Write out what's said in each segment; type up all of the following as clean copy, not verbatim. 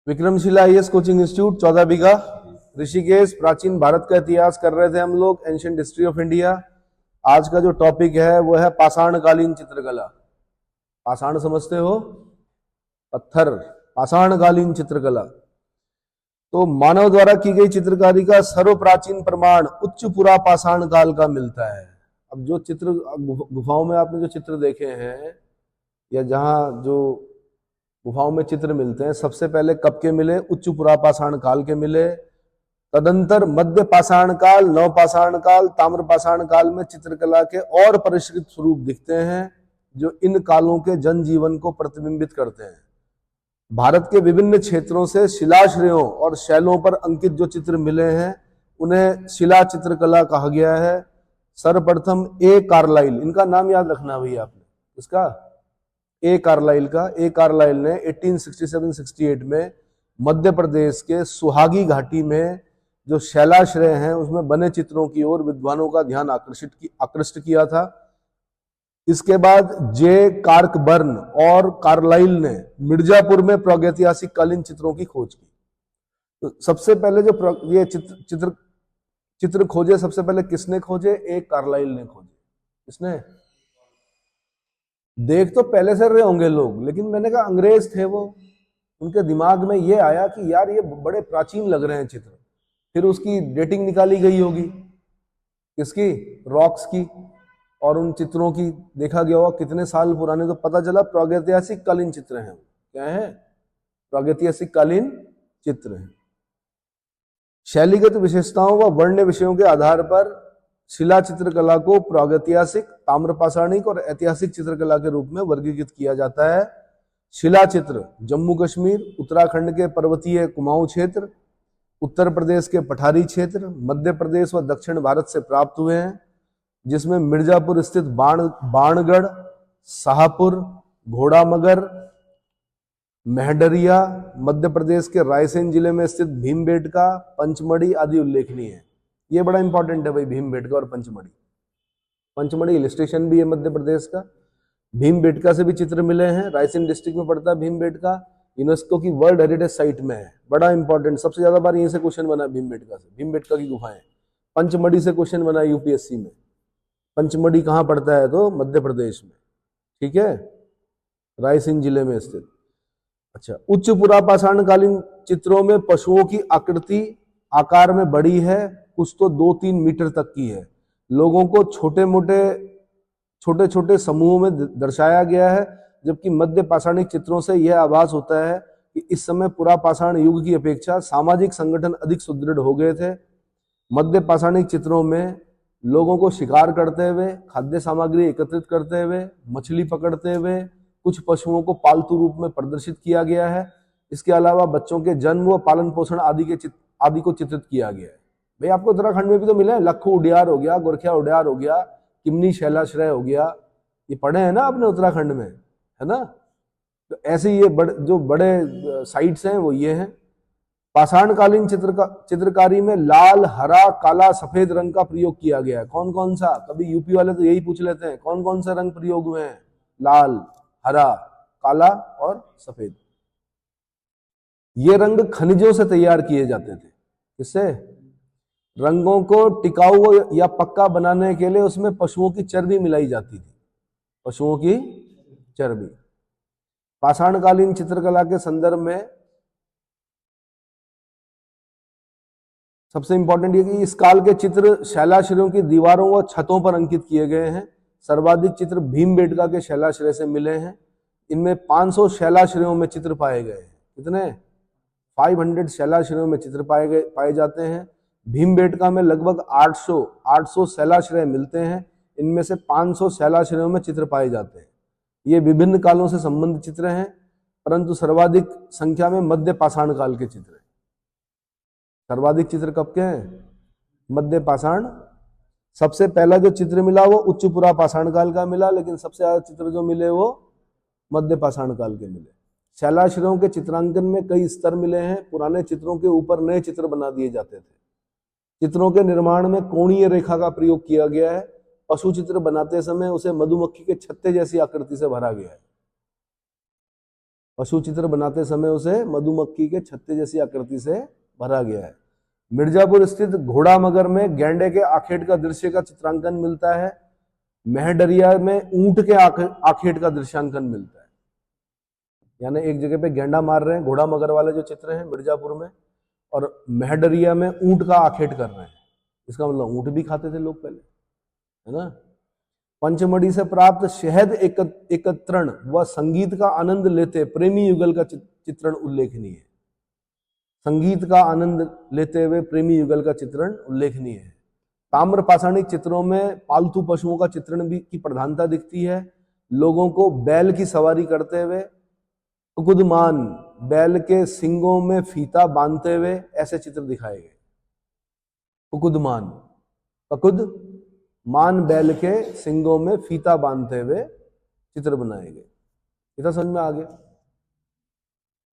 Vikramshila IAS coaching institute 14 बीघा ऋषिकेश। प्राचीन भारत का इतिहास कर रहे थे हम लोग, एंशियंट हिस्ट्री ऑफ इंडिया। आज का जो टॉपिक है वो है पाषाणकालीन चित्रकला। पाषाण समझते हो? पत्थर। पाषाणकालीन चित्रकला तो मानव द्वारा की गई चित्रकारी का सर्वप्राचीन प्रमाण उच्च पुरा पाषाण काल का मिलता है। अब जो चित्र गुफाओं में आपने जो चित्र देखे हैं या जहां जो गुफाओं में चित्र मिलते हैं, सबसे पहले कब के मिले? उच्च पुरा पाषाण काल के मिले। तदंतर मध्य पाषाण काल, नव पाषाण काल, ताम्र पाषाण काल में चित्रकला के और परिष्कृत स्वरूप दिखते हैं जो इन कालों के जनजीवन को प्रतिबिंबित करते हैं। भारत के विभिन्न क्षेत्रों से शिलाश्रयों और शैलों पर अंकित जो चित्र मिले हैं उन्हें शिला चित्रकला कहा गया है। सर्वप्रथम ए कार्लाइल, इनका नाम याद रखना भैया आपने, इसका ए कार्लाइल का। ए कार्लाइल ने 1867-68 में मध्य प्रदेश के सुहागी घाटी में जो शैलाश्रय हैं उसमें बने चित्रों की ओर विद्वानों का ध्यान आकृष्ट किया था। इसके बाद जे कार्कबर्न और कार्लाइल ने मिर्जापुर में प्रागैतिहासिक कालीन चित्रों की खोज की। तो सबसे पहले जो ये चित्र खोजे, सबसे पहले किसने खोजे? ए कार्लाइल ने खोजे। किसने? देख तो पहले से रहे होंगे लोग, लेकिन मैंने कहा अंग्रेज थे वो, उनके दिमाग में ये आया कि यार ये बड़े प्राचीन लग रहे हैं चित्र। फिर उसकी डेटिंग निकाली गई होगी, किसकी? रॉक्स की, और उन चित्रों की देखा गया होगा कितने साल पुराने, तो पता चला प्रागैतिहासिक कालीन चित्र हैं। क्या है? प्रागैतिहासिक कालीन चित्र हैं। शैलीगत विशेषताओं व वर्ण विषयों के आधार पर शिला चित्रकला को प्रागैतिहासिक, ताम्रपाषाणिक और ऐतिहासिक चित्रकला के रूप में वर्गीकृत किया जाता है। शिला चित्र जम्मू कश्मीर, उत्तराखंड के पर्वतीय कुमाऊं क्षेत्र, उत्तर प्रदेश के पठारी क्षेत्र, मध्य प्रदेश व दक्षिण भारत से प्राप्त हुए हैं, जिसमें मिर्जापुर स्थित बाणगढ़, शाहपुर, घोड़ामगर, मेहडरिया, मध्य प्रदेश के रायसेन जिले में स्थित भीमबेटका, पंचमढ़ी आदि उल्लेखनीय है। ये बड़ा इंपॉर्टेंट है भाई, भीमबेटका और पंचमढ़ी। पंचमढ़ी हिल स्टेशन भी है मध्य प्रदेश का। भीमबेटका से भी चित्र मिले हैं, रायसेन डिस्ट्रिक्ट में पड़ता है भीमबेटका, यूनेस्को की वर्ल्ड हेरिटेज साइट में है। बड़ा इंपॉर्टेंट, सबसे ज्यादा बार यहीं से क्वेश्चन बना भीमबेटका से, भीमबेटका की गुफाएं। पंचमढ़ी से क्वेश्चन बना यूपीएससी में। पंचमढ़ी कहाँ पड़ता है? तो मध्य प्रदेश में, ठीक है, रायसेन जिले में स्थित। अच्छा, उच्च पुरा पाषाणकालीन चित्रों में पशुओं की आकृति आकार में बड़ी है, कुछ तो 2-3 मीटर तक की है। लोगों को छोटे छोटे समूहों में दर्शाया गया है, जबकि मध्य पाषाणिक चित्रों से यह आभास होता है कि इस समय पुरा पाषाण युग की अपेक्षा सामाजिक संगठन अधिक सुदृढ़ हो गए थे। मध्य पाषाणिक चित्रों में लोगों को शिकार करते हुए, खाद्य सामग्री एकत्रित करते हुए, मछली पकड़ते हुए, कुछ पशुओं को पालतू रूप में प्रदर्शित किया गया है। इसके अलावा बच्चों के जन्म व पालन पोषण आदि को चित्रित किया गया है। भाई आपको उत्तराखंड में भी तो मिला है, लखू उडियार हो गया, गोरखिया उडियार हो गया, किमनी शैलाश्रय हो गया, ये पढ़े हैं ना आपने उत्तराखंड में, है ना? तो ऐसे ये जो बड़े साइट्स हैं वो ये हैं। पाषाणकालीन चित्रकारी में लाल, हरा, काला, सफेद रंग का प्रयोग किया गया है। कौन कौन सा? कभी यूपी वाले तो यही पूछ लेते हैं, कौन कौन से रंग प्रयोग हुए हैं? लाल, हरा, काला और सफेद। ये रंग खनिजों से तैयार किए जाते थे। किससे? रंगों को टिकाऊ या पक्का बनाने के लिए उसमें पशुओं की चर्बी मिलाई जाती थी, पशुओं की चर्बी। पाषाणकालीन चित्रकला के संदर्भ में सबसे इंपॉर्टेंट ये कि इस काल के चित्र शैलाश्रयों की दीवारों व छतों पर अंकित किए गए हैं। सर्वाधिक चित्र भीमबेटका के शैलाश्रय से मिले हैं। इनमें 500 शैलाश्रयों में चित्र पाए गए हैं। कितने? 500 शैलाश्रयों में चित्र पाए जाते हैं। भीमबेटका में लगभग 800 शैलाश्रय मिलते हैं। इनमें से 500 शैलाश्रयों में चित्र पाए जाते हैं। ये विभिन्न कालों से संबंधित चित्र हैं, परंतु सर्वाधिक संख्या में मध्य पाषाण काल के चित्र हैं। सर्वाधिक चित्र कब के हैं? मध्य पाषाण। सबसे पहला जो चित्र मिला वो उच्च पुरा पाषाण काल का मिला, लेकिन सबसे ज्यादा चित्र जो मिले वो मध्य पाषाण काल के मिले। शैलाश्रयों के चित्रांकन में कई स्तर मिले हैं। पुराने चित्रों के ऊपर नए चित्र बना दिए जाते थे। चित्रों के निर्माण में कोणीय रेखा का प्रयोग किया गया है। पशु चित्र बनाते समय उसे मधुमक्खी के छत्ते जैसी आकृति से भरा गया है। पशु चित्र बनाते समय उसे मधुमक्खी के छत्ते जैसी आकृति से भरा गया है। मिर्जापुर स्थित घोड़ा मगर में गैंडे के आखेट का दृश्य का चित्रांकन मिलता है। महडरिया में ऊंट के आखेट का दृश्यांकन मिलता है। यानी एक जगह पे गेंडा मार रहे हैं, घोड़ा मगर वाले जो चित्र हैं मिर्जापुर में, और महडरिया में ऊंट का आखेट कर रहे हैं। इसका मतलब ऊंट भी खाते थे लोग पहले, है ना। पंचमढ़ी से प्राप्त शहद एकत्रण व संगीत का आनंद लेते प्रेमी युगल का चित्रण उल्लेखनीय है। संगीत का आनंद लेते हुए प्रेमी युगल का चित्रण उल्लेखनीय है। ताम्र पाषाणिक चित्रों में पालतू पशुओं का चित्रण भी की प्रधानता दिखती है। लोगों को बैल की सवारी करते हुए, कुकुदमान बैल के सिंगों में फीता बांधते हुए ऐसे चित्र दिखाए गए। कुकुदमान, मान बैल के सिंगों में फीता बांधते हुए चित्र बनाए गए। इतना समझ में आ गया।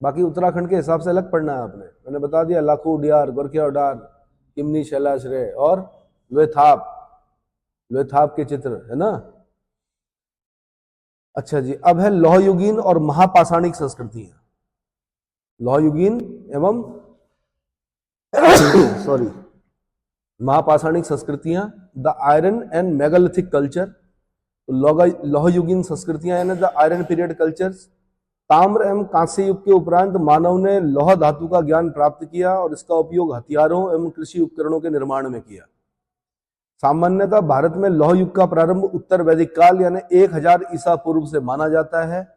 बाकी उत्तराखंड के हिसाब से अलग पढ़ना है आपने। मैंने बता दिया लाखू उडियार, गोरखिया उडार, किमनी शैलाश्रय और वेथाप के चित्र, है ना। अच्छा जी, अब है लौहयुगीन और महापाषाणिक संस्कृतियां। लौहयुगीन एवं सॉरी महापाषाणिक संस्कृतियां, the iron and megalithic culture. लौहयुगीन संस्कृतियां यानी द आयरन पीरियड कल्चर्स। ताम्र एवं कांस्य युग के उपरांत मानव ने लौह धातु का ज्ञान प्राप्त किया और इसका उपयोग हथियारों एवं कृषि उपकरणों के निर्माण में किया। सामान्यतः भारत में लौह युग का प्रारंभ उत्तर वैदिक काल यानी 1000 ईसा पूर्व से माना जाता है।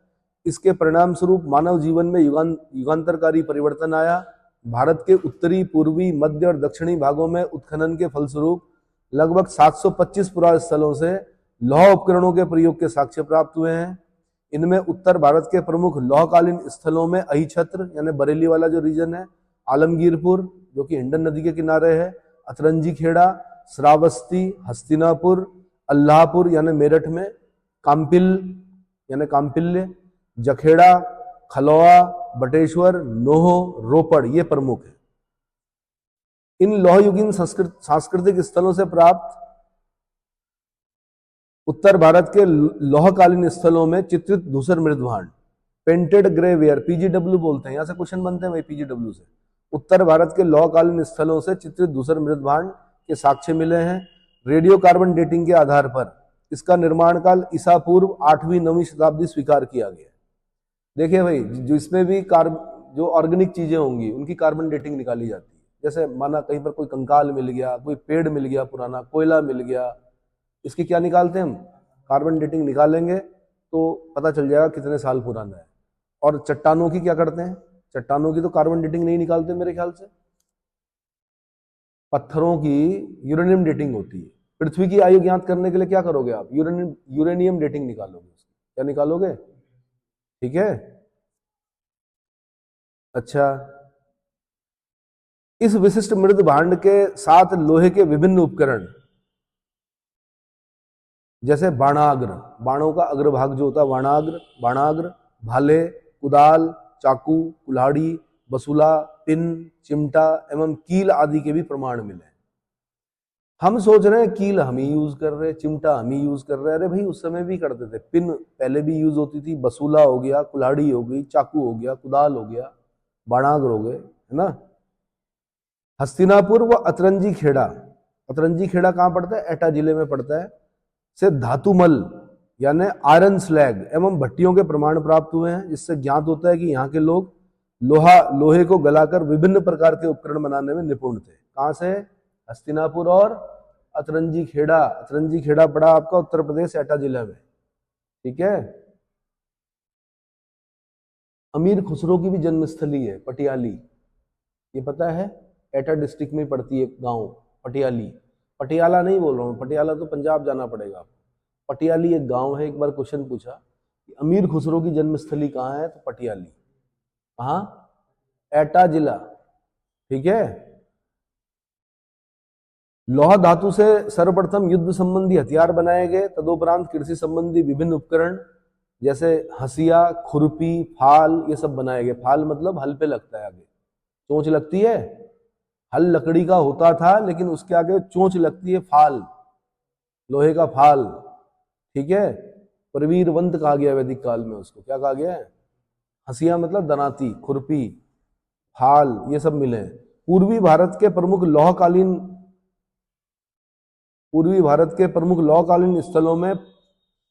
इसके परिणाम स्वरूप मानव जीवन में युगांतरकारी परिवर्तन आया। भारत के उत्तरी, पूर्वी, मध्य और दक्षिणी भागों में उत्खनन के फलस्वरूप लगभग 725 पुरातन स्थलों से लौह उपकरणों के प्रयोग के साक्ष्य प्राप्त हुए हैं। इनमें उत्तर भारत के प्रमुख लौहकालीन स्थलों में अहिछत्र यानी बरेली वाला जो रीजन है, आलमगीरपुर जो कि हिंडन नदी के किनारे है, अतरंजी खेड़ा, श्रावस्ती, हस्तिनापुर, अल्लाहपुर यानी मेरठ में, काम्पिल यानी काम्पिल्य, जखेड़ा, खलौआ, बटेश्वर, नोह, रोपड़ ये प्रमुख है। इन लौहयुगीन सांस्कृतिक स्थलों से प्राप्त उत्तर भारत के लौहकालीन स्थलों में चित्रित धूसर मृदभांड, पेंटेड ग्रे वेयर, पीजीडब्ल्यू बोलते हैं, यहां से क्वेश्चन बनते हैं भाई पीजीडब्ल्यू से। उत्तर भारत के लौहकालीन स्थलों से चित्रित धूसर मृदभांड के साक्ष्य मिले हैं। रेडियो कार्बन डेटिंग के आधार पर इसका निर्माण काल ईसा पूर्व 8वीं 9वीं शताब्दी स्वीकार किया गया। देखिए भाई, जो इसमें भी जो ऑर्गेनिक चीजें होंगी उनकी कार्बन डेटिंग निकाली जाती है। जैसे माना कहीं पर कोई कंकाल मिल गया, कोई पेड़ मिल गया पुराना, कोयला मिल गया, इसकी क्या निकालते हैं हम? कार्बन डेटिंग निकालेंगे तो पता चल जाएगा कितने साल पुराना है। और चट्टानों की क्या करते हैं? चट्टानों की तो कार्बन डेटिंग नहीं निकालते मेरे ख्याल से। पत्थरों की यूरेनियम डेटिंग होती है। पृथ्वी की आयु ज्ञात करने के लिए क्या करोगे आप? यूरेनियम डेटिंग निकालोगे। क्या निकालोगे? ठीक है, अच्छा। इस विशिष्ट मृद भांड के साथ लोहे के विभिन्न उपकरण जैसे बाणाग्र, बाणों का अग्रभाग जो होता है बाणाग्र, भाले, कुदाल, चाकू, कुल्हाड़ी, बसुला, पिन, चिमटा एवं कील आदि के भी प्रमाण मिले। हम सोच रहे हैं कील हम ही यूज कर रहे हैं, चिमटा हम ही यूज कर रहे हैं। अरे भाई उस समय भी करते थे। पिन पहले भी यूज होती थी, बसूला हो गया, कुल्हाड़ी हो गई, चाकू हो गया, कुदाल हो गया, बाणाग्र हो गए, है ना। हस्तिनापुर व अतरंजी खेड़ा, अतरंजी खेड़ा कहाँ पड़ता है? एटा जिले में पड़ता है। से धातुमल यानी आयरन स्लैग एवं भट्टियों के प्रमाण प्राप्त हुए हैं, जिससे ज्ञात होता है कि यहाँ के लोग लोहे को गलाकर विभिन्न प्रकार के उपकरण बनाने में निपुण थे। कहां से? हस्तिनापुर और अतरंजी खेड़ा। अतरंजी खेड़ा पड़ा आपका उत्तर प्रदेश एटा जिला में, ठीक है। अमीर खुसरो की भी जन्मस्थली है पटियाली, ये पता है? एटा डिस्ट्रिक्ट में पड़ती है गांव पटियाली। पटियाला नहीं बोल रहा हूँ, पटियाला तो पंजाब जाना पड़ेगा। पटियाली एक गांव है। एक बार क्वेश्चन पूछा कि अमीर खुसरो की जन्मस्थली कहाँ है, तो पटियाली। कहाँ? एटा जिला, ठीक है। लौह धातु से सर्वप्रथम युद्ध संबंधी हथियार बनाए गए। तदुपरांत कृषि संबंधी विभिन्न उपकरण जैसे हसिया, खुरपी, फाल ये सब बनाए गए। फाल मतलब हल पे लगता है, आगे चोंच लगती है। हल लकड़ी का होता था लेकिन उसके आगे चोंच लगती है, फाल, लोहे का फाल, ठीक है। प्रवीरवंत कहा गया वैदिक काल में, उसको क्या कहा गया है? हसिया मतलब दनाती, खुरपी, फाल, ये सब मिले हैं। पूर्वी भारत के प्रमुख लौहकालीन स्थलों में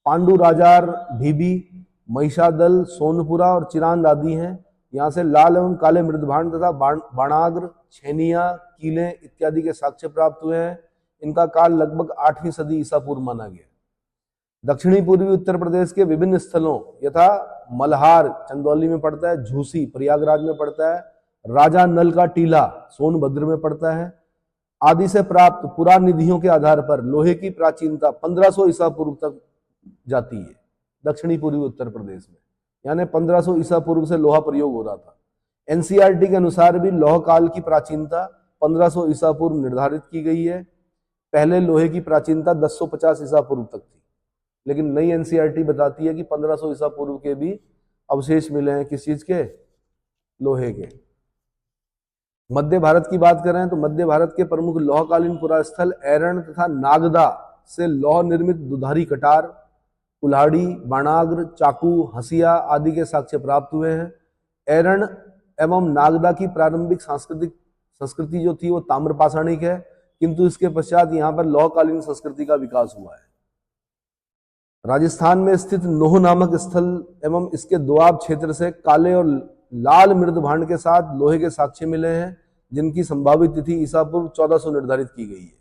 पांडु राजार, ढीबी, महिषादल, सोनपुरा और चिरांद आदि हैं। यहाँ से लाल एवं काले मृदभांड तथा बाणाग्र, छेनिया, कीले इत्यादि के साक्ष्य प्राप्त हुए हैं। इनका काल लगभग 8वीं सदी ईसा पूर्व माना गया। दक्षिणी पूर्वी उत्तर प्रदेश के विभिन्न स्थलों यथा मल्हार चंदौली में पड़ता है, झूसी प्रयागराज में पड़ता है, राजा नल का टीला सोनभद्र में पड़ता है आदि से प्राप्त पुरानिधियों के आधार पर लोहे की प्राचीनता 1500 ईसा पूर्व तक जाती है दक्षिणी पूर्वी उत्तर प्रदेश में, यानी 1500 ईसा पूर्व से लोहा प्रयोग हो रहा था। एनसीईआरटी के अनुसार भी लौह काल की प्राचीनता 1500 ईसा पूर्व निर्धारित की गई है। पहले लोहे की प्राचीनता 1050 ईसा पूर्व तक थी, लेकिन नई एनसीईआरटी बताती है कि 1500 ईसा पूर्व के भी अवशेष मिले हैं। किस चीज के? लोहे के। मध्य भारत की बात करें तो मध्य भारत के प्रमुख लौहकालीन पुरास्थल एरण तथा नागदा से लौह निर्मित दुधारी कटार, कुल्हाड़ी, बाणाग्र, चाकू, हसिया आदि के साक्ष्य प्राप्त हुए हैं। एरण एवं नागदा की प्रारंभिक संस्कृति जो थी वो ताम्रपाषाणिक है, किंतु इसके पश्चात यहाँ पर लौहकालीन संस्कृति का विकास हुआ है। राजस्थान में स्थित नोह नामक स्थल एवं इसके दोआब क्षेत्र से काले और लाल मृदभांड के साथ लोहे के साक्ष्य मिले हैं, जिनकी संभावित तिथि ईसा पूर्व 1400 निर्धारित की गई है।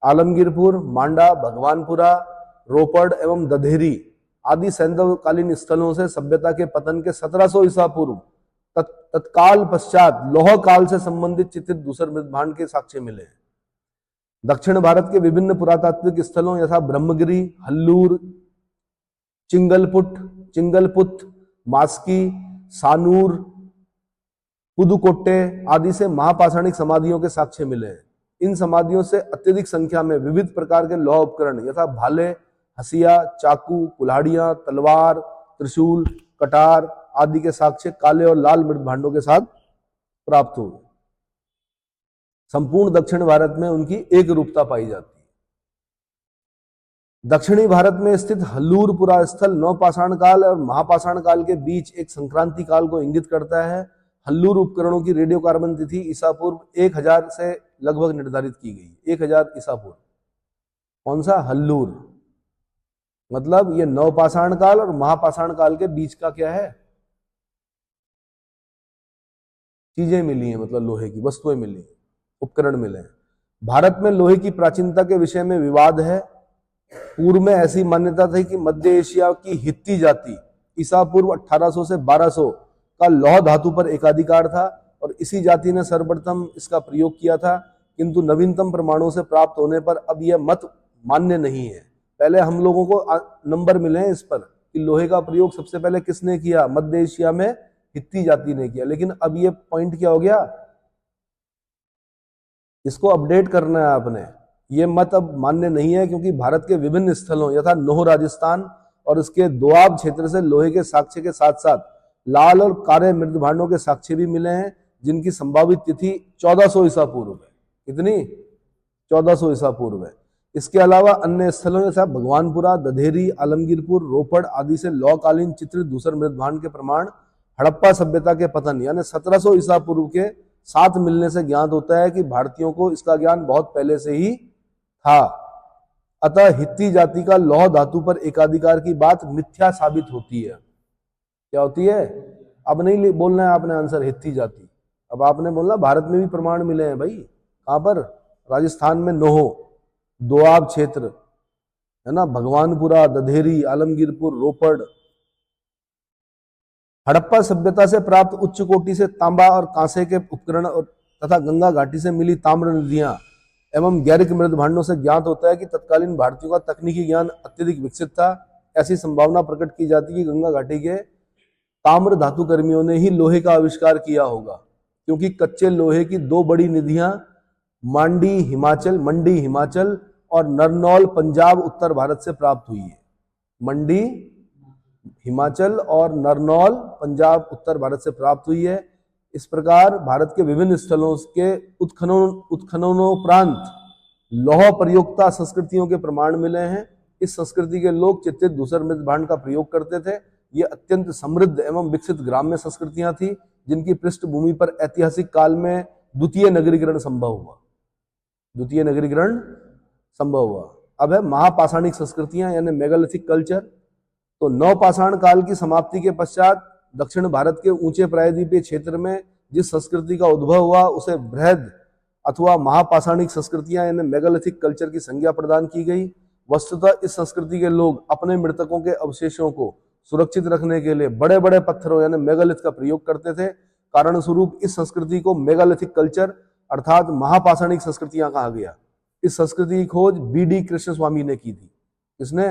आलमगीरपुर, मांडा, भगवानपुरा, रोपड़ एवं दधेरी आदि सैंधवकालीन स्थलों से सभ्यता के पतन के 1700 ईसा पूर्व तत्काल पश्चात लौह काल से संबंधित चित्रित दूसर मृदभांड के साक्ष्य मिले हैं। दक्षिण भारत के विभिन्न पुरातात्विक स्थलों यथा ब्रह्मगिरी, हल्लूर, चिंगलपुत, मास्की, सानूर, पुदुकोट्टे आदि से महापाषाणिक समाधियों के साक्ष्य मिले हैं। इन समाधियों से अत्यधिक संख्या में विविध प्रकार के लौह उपकरण यथा भाले, हसिया, चाकू, कुल्हाड़ियां, तलवार, त्रिशूल, कटार आदि के साक्ष्य काले और लाल मृदभांडों के साथ प्राप्त हुए। संपूर्ण दक्षिण भारत में उनकी एक रूपता पाई जाती है। दक्षिणी भारत में स्थित हल्लूर पुरास्थल नवपाषाण काल और महापाषाण काल के बीच एक संक्रांति काल को इंगित करता है। हल्लूर उपकरणों की रेडियो कार्बन तिथि ईसा पूर्व 1000 से लगभग निर्धारित की गई, 1000 ईसा पूर्व। कौन सा? हल्लूर। मतलब ये नवपाषाण काल और महापाषाण काल के बीच का क्या है? चीजें मिली हैं, मतलब लोहे की वस्तुएं मिली हैं, उपकरण मिले हैं। भारत में लोहे की प्राचीनता के विषय में विवाद है। पूर्व में ऐसी मान्यता थी कि मध्य एशिया की हित्ती जाति ईसा पूर्व 1800 से 1200 का लौह धातु पर एकाधिकार था और इसी जाति ने सर्वप्रथम इसका प्रयोग किया था, किंतु नवीनतम प्रमाणों से प्राप्त होने पर अब यह मत मान्य नहीं है। पहले हम लोगों को नंबर मिले हैं इस पर कि लोहे का प्रयोग सबसे पहले किसने किया? मध्य एशिया में हित्ती जाति ने किया। लेकिन अब ये पॉइंट क्या हो गया? इसको अपडेट करना है आपने। ये मत अब मान्य नहीं है, क्योंकि भारत के विभिन्न स्थलों यथा नोह राजस्थान और इसके दोआब क्षेत्र से लोहे के साक्ष्य के साथ साथ लाल और काले मृदभांडों के साक्ष्य भी मिले हैं, जिनकी संभावित तिथि 1400 ईसा पूर्व है। कितनी? 1400 ईसा पूर्व है। इसके अलावा अन्य स्थलों जैसा भगवानपुरा, दधेरी, आलमगीरपुर, रोपड़ आदि से लौहकालीन चित्रित दूसर मृदभांड के प्रमाण हड़प्पा सभ्यता के पतन यानी 1700 ईसा पूर्व के साथ मिलने से ज्ञात होता है कि भारतीयों को इसका ज्ञान बहुत पहले से ही था। अतः हित्ती जाति का लौह धातु पर एकाधिकार की बात मिथ्या साबित होती है। क्या होती है? अब नहीं बोलना है आपने आंसर हित्ती जाति, अब आपने बोलना भारत में भी प्रमाण मिले हैं भाई। कहां पर? राजस्थान में नोह, दोआब क्षेत्र है ना, भगवानपुरा, दधेरी, आलमगीरपुर, रोपड़। हड़प्पा सभ्यता से प्राप्त उच्च कोटि से तांबा और कांसे के उपकरण तथा गंगा घाटी से मिली ताम्र नदियां एवं गैरिक मृदभांडों से ज्ञात होता है कि तत्कालीन भारतीयों का तकनीकी ज्ञान अत्यधिक विकसित था। ऐसी संभावना प्रकट की जाती है कि गंगा घाटी के ताम्र धातु कर्मियों ने ही लोहे का आविष्कार किया होगा, क्योंकि कच्चे लोहे की दो बड़ी निधियां मंडी हिमाचल और नरनौल पंजाब उत्तर भारत से प्राप्त हुई है। मंडी हिमाचल और नरनौल पंजाब उत्तर भारत से प्राप्त हुई है। इस प्रकार भारत के विभिन्न स्थलों के उत्खननोपरांत लौह प्रयोक्ता संस्कृतियों के प्रमाण मिले हैं। इस संस्कृति के लोग चित्रित दूसर मृदभांड का प्रयोग करते थे, ये अत्यंत समृद्ध एवं विकसित ग्राम्य संस्कृतियां थी, जिनकी पृष्ठभूमि पर ऐतिहासिक काल में द्वितीय नगरीकरण संभव हुआ। द्वितीय नगरीकरण संभव हुआ। अब है महापाषाणिक संस्कृतियां यानी मेगालिथिक कल्चर। तो नवपाषाण काल की समाप्ति के पश्चात दक्षिण भारत के ऊंचे प्रायद्वीपीय क्षेत्र में जिस संस्कृति का उद्भव हुआ उसे बृहद अथवा महापाषाणिक संस्कृतियां यानी मेगालिथिक कल्चर की संज्ञा प्रदान की गई। वस्तुतः इस संस्कृति के लोग अपने मृतकों के अवशेषों को सुरक्षित रखने के लिए बड़े बड़े पत्थरों यानी मेगालिथ का प्रयोग करते थे। कारण स्वरूप इस संस्कृति को मेगालिथिक कल्चर अर्थात महापाषाणिक संस्कृतियां कहा गया। इस संस्कृति की खोज बीडी कृष्ण स्वामी ने की थी। किसने?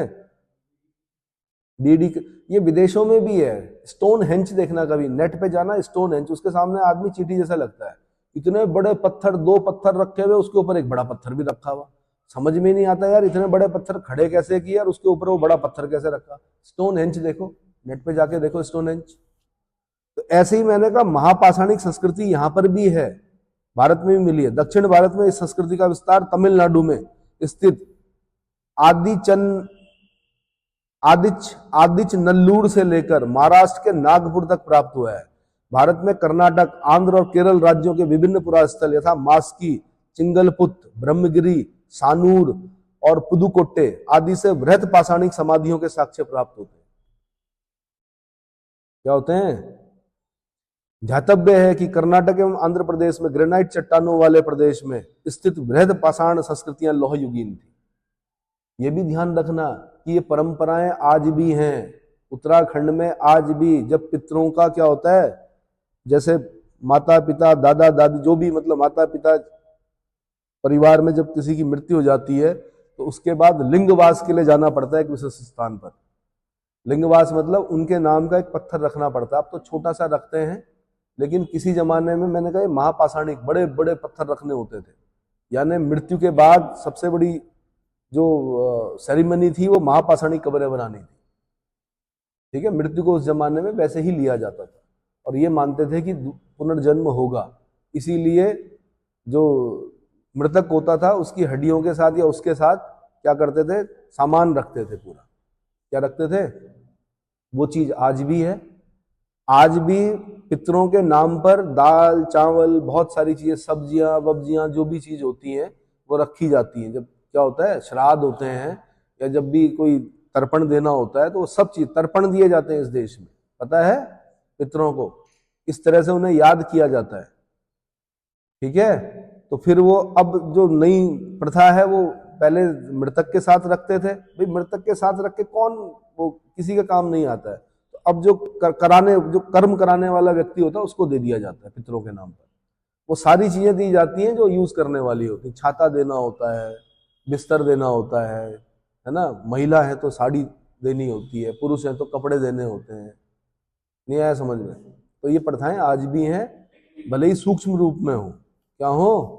बीडी। ये विदेशों में भी है। स्टोन हेंच देखना, कभी नेट पे जाना, स्टोन हेंच, उसके सामने आदमी चींटी जैसा लगता है। इतने बड़े पत्थर, 2 पत्थर रखे हुए, उसके ऊपर एक बड़ा पत्थर भी रखा हुआ। समझ में नहीं आता यार, इतने बड़े पत्थर खड़े कैसे किए और उसके ऊपर वो बड़ा पत्थर कैसे रखा। स्टोन हेंच देखो, नेट पे जाके देखो स्टोन हेंच। तो ऐसे ही मैंने कहा महापाषाणिक संस्कृति यहां पर भी है, भारत में भी मिली है। दक्षिण भारत में इस संस्कृति का विस्तार तमिलनाडु में स्थित आदिच नल्लूर से लेकर महाराष्ट्र के नागपुर तक प्राप्त हुआ है। भारत में कर्नाटक, आंध्र और केरल राज्यों के विभिन्न पुरास्थल यथा मास्की, चिंगलपुत, ब्रह्मगिरी, सानूर और पुदुकोट्टे आदि से बृहत पाषाणिक समाधियों के साक्ष्य प्राप्त होते हैं। क्या होते हैं? ध्यातव्य है कि कर्नाटक एवं आंध्र प्रदेश में ग्रेनाइट चट्टानों वाले प्रदेश में स्थित बृहद पाषाण संस्कृतियां लौह युगीन थी। ये भी ध्यान रखना कि ये परंपराएं आज भी हैं। उत्तराखंड में आज भी जब पितरों का क्या होता है, जैसे माता पिता, दादा दादी, जो भी मतलब माता पिता परिवार में जब किसी की मृत्यु हो जाती है तो उसके बाद लिंगवास के लिए जाना पड़ता है एक विशिष्ट स्थान पर। लिंगवास मतलब उनके नाम का एक पत्थर रखना पड़ता है। अब तो छोटा सा रखते हैं, लेकिन किसी जमाने में मैंने कहा महापाषाणिक बड़े बड़े पत्थर रखने होते थे। यानी मृत्यु के बाद सबसे बड़ी जो सेरेमनी थी वो महापाषाणिक कब्रें बनानी थी। ठीक है, मृत्यु को उस जमाने में वैसे ही लिया जाता था और ये मानते थे कि पुनर्जन्म होगा। इसीलिए जो मृतक होता था उसकी हड्डियों के साथ या उसके साथ क्या करते थे, सामान रखते थे। पूरा क्या रखते थे? वो चीज आज भी है। आज भी पितरों के नाम पर दाल चावल बहुत सारी चीजें, सब्जियां वब्जियां, जो भी चीज होती हैं वो रखी जाती हैं। जब क्या होता है, श्राद्ध होते हैं या जब भी कोई तर्पण देना होता है तो वो सब चीज तर्पण दिए जाते हैं इस देश में, पता है, पितरों को। इस तरह से उन्हें याद किया जाता है। ठीक है, तो फिर वो अब जो नई प्रथा है वो पहले मृतक के साथ रखते थे। भाई मृतक के साथ रख के कौन, वो किसी का काम नहीं आता है। तो अब जो कर्म कराने वाला व्यक्ति होता है उसको दे दिया जाता है पितरों के नाम पर। वो सारी चीजें दी जाती हैं जो यूज करने वाली होती है। छाता देना होता है, बिस्तर देना होता है ना। महिला है तो साड़ी देनी होती है, पुरुष है तो कपड़े देने होते हैं। नहीं आया समझ में? तो ये प्रथाएं आज भी हैं, भले ही सूक्ष्म रूप में हो, क्या हो।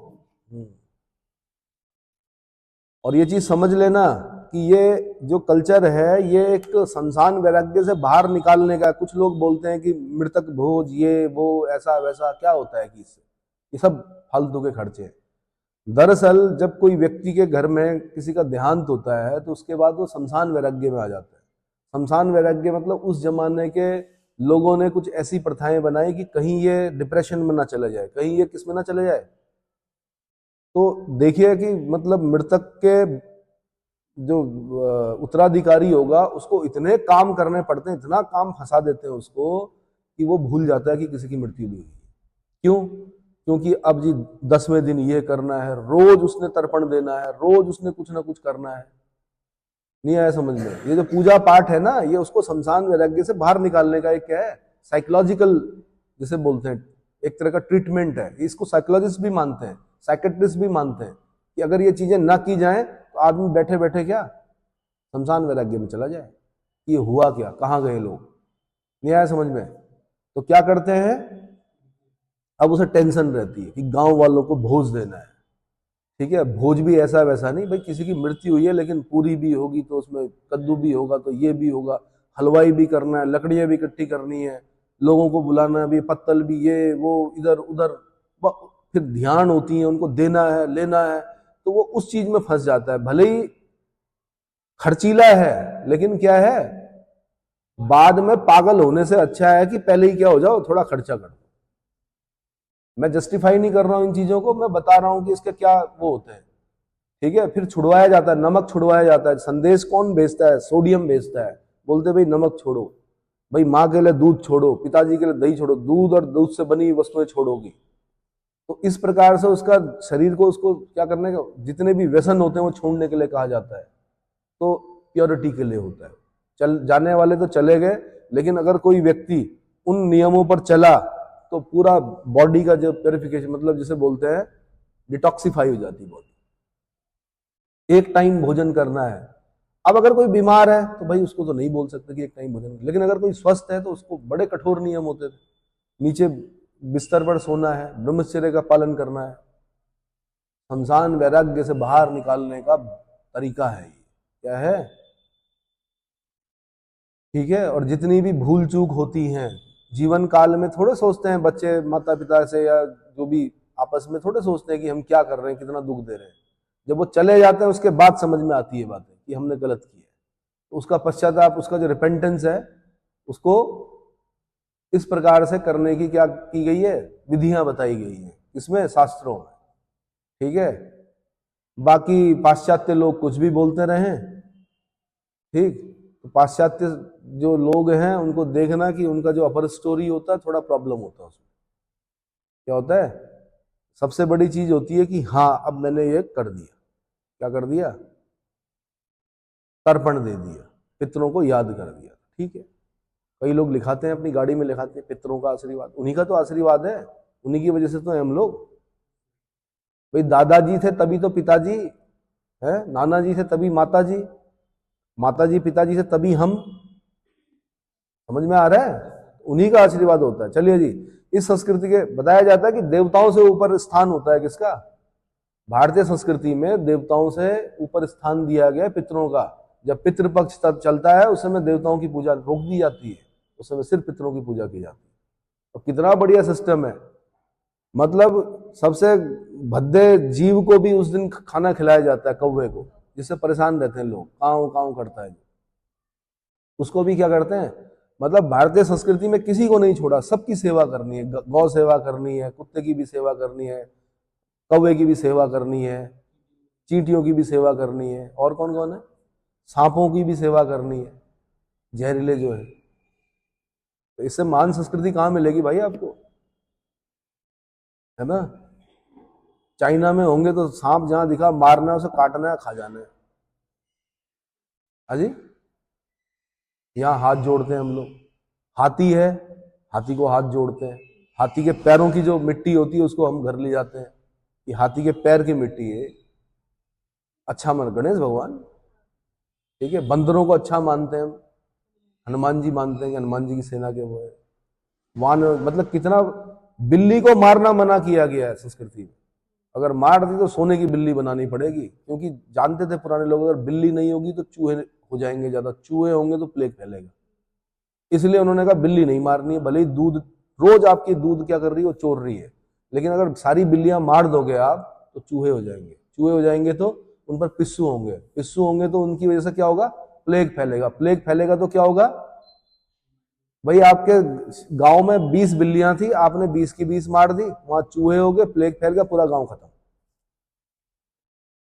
और ये चीज समझ लेना कि ये जो कल्चर है ये एक संसान वैराग्य से बाहर निकालने का। कुछ लोग बोलते हैं कि मृतक भोज, ये वो ऐसा वैसा, क्या होता है कि इससे, ये सब फालतू के खर्चे हैं। दरअसल जब कोई व्यक्ति के घर में किसी का देहांत होता है तो उसके बाद वो शमशान वैराग्य में आ जाता है। शमशान वैराग्य मतलब उस जमाने के लोगों ने कुछ ऐसी प्रथाएं बनाई कि कहीं ये डिप्रेशन में ना चला जाए, कहीं ये किस में ना चले जाए। तो देखिए कि मतलब मृतक के जो उत्तराधिकारी होगा उसको इतने काम करने पड़ते हैं, इतना काम फंसा देते हैं उसको कि वो भूल जाता है कि किसी की मृत्यु भी हुई। क्यों? क्योंकि अब जी 10वें दिन ये करना है, रोज उसने तर्पण देना है, रोज उसने कुछ ना कुछ करना है। नहीं आया समझ में? ये जो पूजा पाठ है ना, ये उसको शमशान वैराग्य से बाहर निकालने का एक क्या है, साइकोलॉजिकल जिसे बोलते हैं, एक तरह का ट्रीटमेंट है। इसको साइकोलॉजिस्ट भी मानते हैं, साइकेट्रिस्ट भी मानते हैं कि अगर ये चीजें ना की जाएं तो आदमी बैठे बैठे क्या शमशान वैराग्य में चला जाए। ये हुआ क्या, कहाँ गए लोग? नहीं आया समझ में? तो क्या करते हैं, अब उसे टेंशन रहती है कि गांव वालों को भोज देना है। ठीक है, भोज भी ऐसा वैसा नहीं, भाई किसी की मृत्यु हुई है लेकिन पूरी भी होगी तो उसमें कद्दू भी होगा, तो ये भी होगा, हलवाई भी करना है, लकड़ियां भी इकट्ठी करनी है, लोगों को बुलाना भी, पत्तल भी, ये वो इधर उधर, फिर ध्यान होती है, उनको देना है, लेना है। तो वो उस चीज में फंस जाता है। भले ही खर्चीला है लेकिन क्या है, बाद में पागल होने से अच्छा है कि पहले ही क्या हो जाओ, थोड़ा खर्चा कर दो। मैं जस्टिफाई नहीं कर रहा हूं इन चीजों को, मैं बता रहा हूं कि इसके क्या वो होते हैं, ठीक है। फिर छुड़वाया जाता है, नमक छुड़वाया जाता है। संदेश कौन भेजता है? सोडियम भेजता है, बोलते भाई नमक छोड़ो, भाई माँ के लिए दूध छोड़ो, पिताजी के लिए दही छोड़ो, दूध और दूध से बनी वस्तुएं छोड़ोगी। तो इस प्रकार से उसका शरीर को, उसको क्या करने का, जितने भी व्यसन होते हैं वो छोड़ने के लिए कहा जाता है। तो प्योरिटी के लिए होता है। चल जाने वाले तो चले गए, लेकिन अगर कोई व्यक्ति उन नियमों पर चला तो पूरा बॉडी का जो प्योरिफिकेशन, मतलब जिसे बोलते हैं डिटॉक्सिफाई हो जाती बॉडी। एक टाइम भोजन करना है। अब अगर कोई बीमार है तो भाई उसको तो नहीं बोल सकते कि एक टाइम भोजन, लेकिन अगर कोई स्वस्थ है तो उसको बड़े कठोर नियम होते थे। नीचे बिस्तर पर सोना है, ब्रह्मचर्य का पालन करना है, संसान वैराग्य से बाहर निकालने का तरीका है। क्या है? ठीक है। और जितनी भी भूल चूक होती हैं जीवन काल में, थोड़े सोचते हैं बच्चे माता पिता से या जो भी आपस में, थोड़े सोचते हैं कि हम क्या कर रहे हैं, कितना दुख दे रहे हैं। जब वो चले जाते हैं उसके बाद समझ में आती है बातें कि हमने गलत किया है। तो उसका पश्चाताप, उसका जो रिपेंटेंस है, उसको इस प्रकार से करने की क्या की गई है, विधियां बताई गई हैं इसमें, शास्त्रों में। ठीक है। बाकी पाश्चात्य लोग कुछ भी बोलते रहे, ठीक। तो पाश्चात्य जो लोग हैं उनको देखना कि उनका जो अपर स्टोरी होता है थोड़ा प्रॉब्लम होता है उसमें। क्या होता है? सबसे बड़ी चीज होती है कि हाँ अब मैंने ये कर दिया। क्या कर दिया? तर्पण दे दिया, पितरों को याद कर दिया। ठीक है। कई लोग लिखाते हैं अपनी गाड़ी में, लिखाते हैं पितरों का आशीर्वाद, उन्हीं का तो आशीर्वाद है, उन्हीं की वजह से तो हम लोग। भाई दादाजी थे तभी तो पिताजी है, नाना जी थे तभी माताजी, माताजी पिताजी से तभी हम। समझ में आ रहा है? उन्हीं का आशीर्वाद होता है। चलिए जी, इस संस्कृति के बताया जाता है कि देवताओं से ऊपर स्थान होता है किसका? भारतीय संस्कृति में देवताओं से ऊपर स्थान दिया गया पितरों का। जब पितृपक्ष तब चलता है उस समय देवताओं की पूजा रोक दी जाती है, उस समय सिर्फ पितरों की पूजा की जाती है। और कितना बढ़िया सिस्टम है, मतलब सबसे भद्दे जीव को भी उस दिन खाना खिलाया जाता है, कौवे को, जिससे परेशान रहते हैं लोग, काऊ काऊ करता है, उसको भी क्या करते हैं। मतलब भारतीय संस्कृति में किसी को नहीं छोड़ा, सबकी सेवा करनी है, गौ सेवा करनी है, कुत्ते की भी सेवा करनी है, कौवे की भी सेवा करनी है, चींटियों की भी सेवा करनी है, और कौन कौन है, सांपों की भी सेवा करनी है, जहरीले जो है। तो इससे महान संस्कृति कहां मिलेगी भाई आपको, है ना। चाइना में होंगे तो सांप जहां दिखा मारना है, उसे काटना है, खा जाना है। हाजी, यहाँ हाथ जोड़ते हैं हम लोग। हाथी है, हाथी को हाथ जोड़ते हैं। हाथी के पैरों की जो मिट्टी होती है उसको हम घर ले जाते हैं, ये हाथी के पैर की मिट्टी है। अच्छा मन गणेश भगवान, ठीक है। बंदरों को अच्छा मानते हैं हम, हनुमान जी मानते हैं कि हनुमान जी की सेना के वो है। वान मतलब कितना, बिल्ली को मारना मना किया गया है संस्कृति में। अगर मार दी तो सोने की बिल्ली बनानी पड़ेगी, क्योंकि जानते थे पुराने लोग अगर बिल्ली नहीं होगी तो चूहे हो जाएंगे ज्यादा, चूहे होंगे तो प्लेग फैलेगा। इसलिए उन्होंने कहा बिल्ली नहीं मारनी है, भले ही दूध रोज आपकी दूध क्या कर रही है, वो चोर रही है, लेकिन अगर सारी बिल्लियां मार दोगे आप तो चूहे हो जाएंगे। चूहे हो जाएंगे तो उन पर पिस्सू होंगे, पिस्सू होंगे तो उनकी वजह से क्या होगा, प्लेग फैलेगा। प्लेग फैलेगा तो क्या होगा भाई, आपके गांव में 20 बिल्लियां थी, आपने 20 की 20 मार दी, वहां चूहे हो गए, प्लेग फैल गया, पूरा गांव खत्म।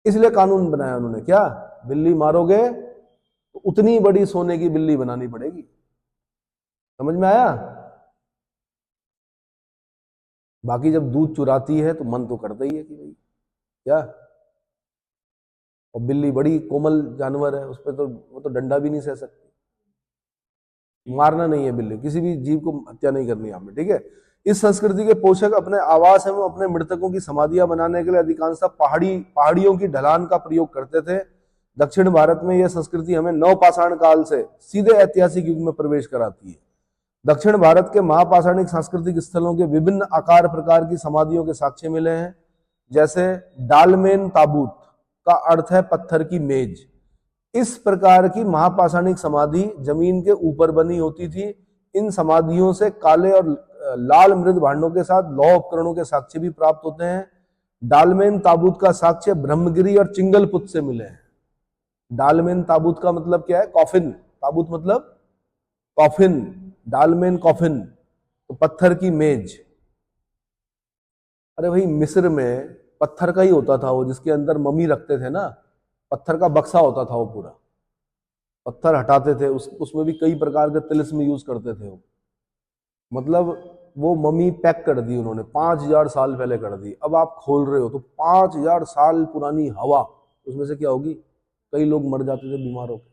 इसलिए कानून बनाया उन्होंने, क्या, बिल्ली मारोगे तो उतनी बड़ी सोने की बिल्ली बनानी पड़ेगी। समझ में आया? बाकी जब दूध चुराती है तो मन तो करता ही है कि भाई क्या, और बिल्ली बड़ी कोमल जानवर है, उस पर तो वो तो डंडा भी नहीं सह सकती। मारना नहीं है बिल्ली, किसी भी जीव को हत्या नहीं करनी आपने, ठीक है। इस संस्कृति के पोषक अपने आवास एवं अपने मृतकों की समाधियां बनाने के लिए अधिकांशतः पहाड़ियों की ढलान का प्रयोग करते थे। दक्षिण भारत में यह संस्कृति हमें नवपाषाण काल से सीधे ऐतिहासिक युग में प्रवेश कराती है। दक्षिण भारत के महापाषाणिक सांस्कृतिक स्थलों के विभिन्न आकार प्रकार की समाधियों के साक्ष्य मिले हैं, जैसे डालमेन ताबूत का अर्थ है पत्थर की मेज। इस प्रकार की महापाषाणिक समाधि जमीन के ऊपर बनी होती थी। इन समाधियों से काले और लाल मृद भांडों के साथ लौह उपकरणों के साक्ष्य भी प्राप्त होते हैं। डालमेन ताबूत का साक्ष्य ब्रह्मगिरी और चिंगलपुत से मिले हैं। डालमेन ताबूत का मतलब क्या है, कॉफिन, ताबूत मतलब कॉफिन, डालमेन कॉफिन, तो पत्थर की मेज। अरे भाई मिस्र में पत्थर का ही होता था वो, जिसके अंदर मम्मी रखते थे ना, पत्थर का बक्सा होता था वो पूरा, पत्थर हटाते थे, उसमें भी कई प्रकार के तिलिस्म यूज करते थे वो। मतलब वो मम्मी पैक कर दी उन्होंने, 5,000 साल पहले कर दी। अब आप खोल रहे हो तो 5,000 साल पुरानी हवा, उसमें से क्या होगी, कई लोग मर जाते थे बीमार होकर।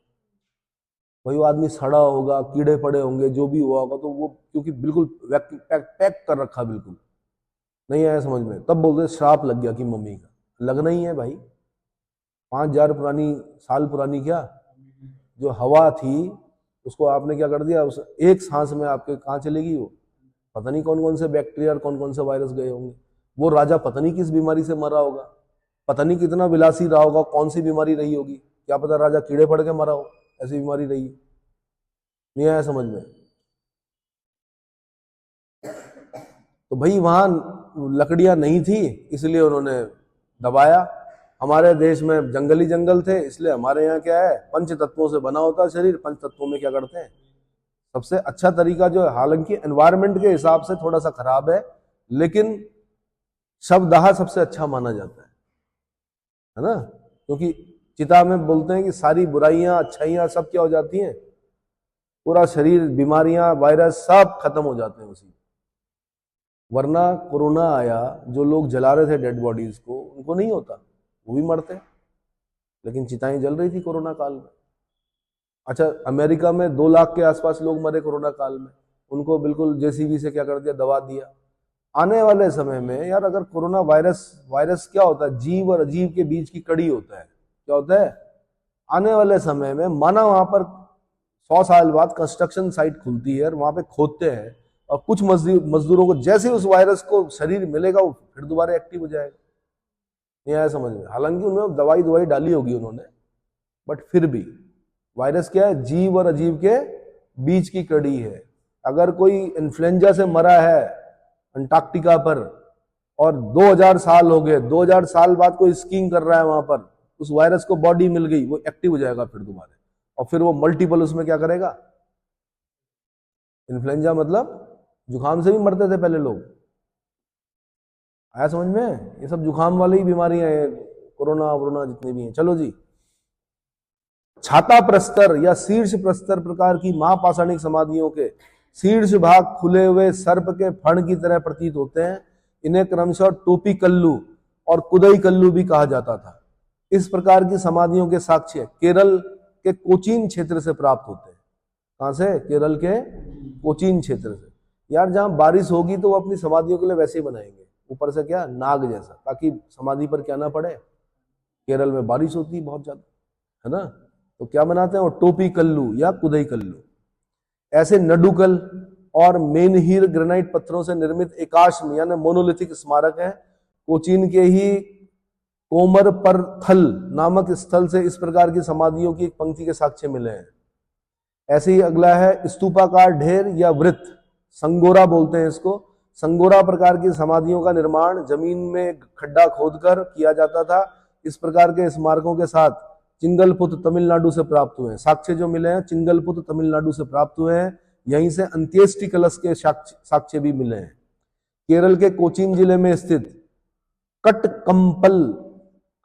भाई वो आदमी सड़ा होगा, कीड़े पड़े होंगे, जो भी हुआ होगा, तो वो क्योंकि बिल्कुल पैक कर रखा, बिल्कुल नहीं आया समझ में, तब बोलते श्राप लग गया कि मम्मी का। लगना ही है भाई, 5,000 साल पुरानी क्या जो हवा थी, उसको आपने क्या कर दिया, उस एक सांस में आपके कहाँ चलेगी वो, पता नहीं कौन कौन से बैक्टीरिया और कौन कौन से वायरस गए होंगे। वो राजा पता नहीं किस बीमारी से मरा होगा, पता नहीं कितना विलासी रहा होगा, कौन सी बीमारी रही होगी, क्या पता राजा कीड़े पड़ के मरा हो, ऐसी बीमारी रही। नहीं आया समझ में। तो भाई वहां लकड़ियां नहीं थी, इसलिए उन्होंने दबाया। हमारे देश में जंगली जंगल थे, इसलिए हमारे यहाँ क्या है, पंच तत्वों से बना होता है शरीर। पंच तत्वों में क्या करते हैं, सबसे अच्छा तरीका जो है, हालांकि एनवायरनमेंट के हिसाब से थोड़ा सा खराब है, लेकिन शवदाह सबसे अच्छा माना जाता है ना, क्योंकि चिता में बोलते हैं कि सारी बुराइयां अच्छाइयां सब क्या हो जाती हैं, पूरा शरीर, बीमारियां, वायरस सब खत्म हो जाते हैं उसी। वरना कोरोना आया, जो लोग जला रहे थे डेड बॉडीज को, उनको नहीं होता, वो भी मरते, लेकिन चिताएं जल रही थी कोरोना काल में। अच्छा, अमेरिका में 2 लाख के आसपास लोग मरे कोरोना काल में, उनको बिल्कुल जेसीबी से क्या कर दिया, दबा दिया। आने वाले समय में यार, अगर कोरोना वायरस क्या होता है, जीव और अजीव के बीच की कड़ी होता है, क्या होता है, आने वाले समय में माना वहां पर 100 साल बाद कंस्ट्रक्शन साइट खुलती है और वहां पे खोदते हैं, और कुछ मजदूरों को जैसे उस वायरस को शरीर मिलेगा, वो फिर दोबारा एक्टिव हो जाएगा। नहीं आया समझ में। हालांकि उन्होंने दवाई डाली होगी उन्होंने, बट फिर भी वायरस क्या है, जीव और अजीव के बीच की कड़ी है। अगर कोई इन्फ्लुएंजा से मरा है अंटार्कटिका पर, और 2000 साल हो गए, 2000 साल बाद कोई स्कीइंग कर रहा है वहां पर, उस वायरस को बॉडी मिल गई, वो एक्टिव हो जाएगा फिर दोबारा, और फिर वो मल्टीपल उसमें क्या करेगा। इन्फ्लुएंजा मतलब जुकाम से भी मरते थे पहले लोग, आया समझ में। ये सब जुकाम वाली ही बीमारियां हैं, कोरोना वोरोना जितनी भी हैं। चलो जी, छाता प्रस्तर या शीर्ष प्रस्तर प्रकार की महापाषाणिक समाधियों के शीर्ष भाग खुले हुए सर्प के फण की तरह प्रतीत होते हैं। इन्हें क्रमशः टोपी कल्लू और कुदई कल्लू भी कहा जाता था। इस प्रकार की समाधियों के साक्ष्य केरल के कोचीन क्षेत्र से प्राप्त होते हैं। कहां से, केरल के कोचीन क्षेत्र से। यार जहां बारिश होगी तो वो अपनी समाधियों के लिए वैसे ही बनाएंगे, ऊपर से क्या, नाग जैसा, ताकि समाधि पर क्या ना पड़े। केरल में बारिश होती है बहुत ज्यादा, है ना, तो क्या बनाते हैं वो, टोपी कल्लू या कुदई कल्लू। ऐसे नडुकल और मेनहीर ग्रेनाइट पत्थरों से निर्मित एकाश्म यानी मोनोलिथिक स्मारक है। कोचीन के ही कोमरपरथल नामक स्थल से इस प्रकार की समाधियों की एक पंक्ति के साक्ष्य मिले हैं। ऐसे ही अगला है स्तूपाकार ढेर या वृत्त, संगोरा बोलते हैं इसको। संगोरा प्रकार की समाधियों का निर्माण जमीन में खड्डा खोदकर किया जाता था। इस प्रकार के स्मारकों के साथ चिंगलपुत तमिलनाडु से प्राप्त हुए हैं। साक्ष्य जो मिले हैं चिंगलपुत तमिलनाडु से प्राप्त हुए हैं। यहीं से अंत्येष्टि कलश के साक्ष्य भी मिले हैं। केरल के कोचीन जिले में स्थित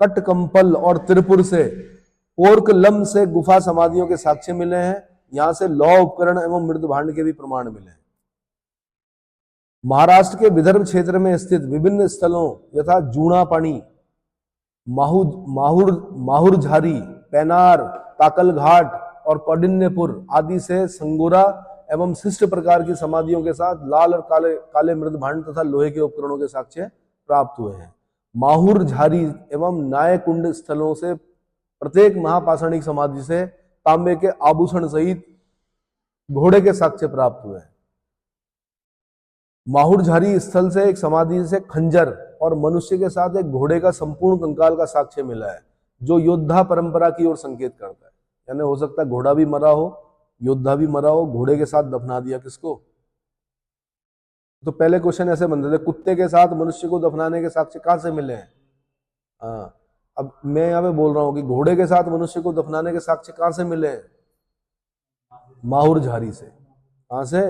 कटकम्पल और त्रिपुर से पोर्कलम से गुफा समाधियों के साक्ष्य मिले हैं। यहां से लौह उपकरण एवं मृद भांड के भी प्रमाण मिले हैं। महाराष्ट्र के विदर्भ क्षेत्र में स्थित विभिन्न स्थलों यथा जूनापानी, माहुरझारी, पैनार, ताकल घाट और कौंडिन्यपुर आदि से संगोरा एवं शिष्ट प्रकार की समाधियों के साथ लाल और काले मृद भांड तथा लोहे के उपकरणों के साक्ष्य प्राप्त हुए हैं। माहुरझारी एवं नायकुंड स्थलों से प्रत्येक महापाषाणिक समाधि से तांबे के आभूषण सहित घोड़े के साक्ष्य प्राप्त हुए हैं। माहुरझारी स्थल से एक समाधि से खंजर और मनुष्य के साथ एक घोड़े का संपूर्ण कंकाल का साक्ष्य मिला है, जो योद्धा परंपरा की ओर संकेत करता है। यानी हो सकता है घोड़ा भी मरा हो, योद्धा भी मरा हो, घोड़े के साथ दफना दिया किसको। तो पहले क्वेश्चन ऐसे बनते थे, कुत्ते के साथ मनुष्य को दफनाने के साक्ष्य कहां से मिले हैं। हाँ, अब मैं यहां पे बोल रहा हूं कि घोड़े के साथ मनुष्य को दफनाने के साक्ष्य कहां से मिले हैं, माहुरझारी से। कहां से?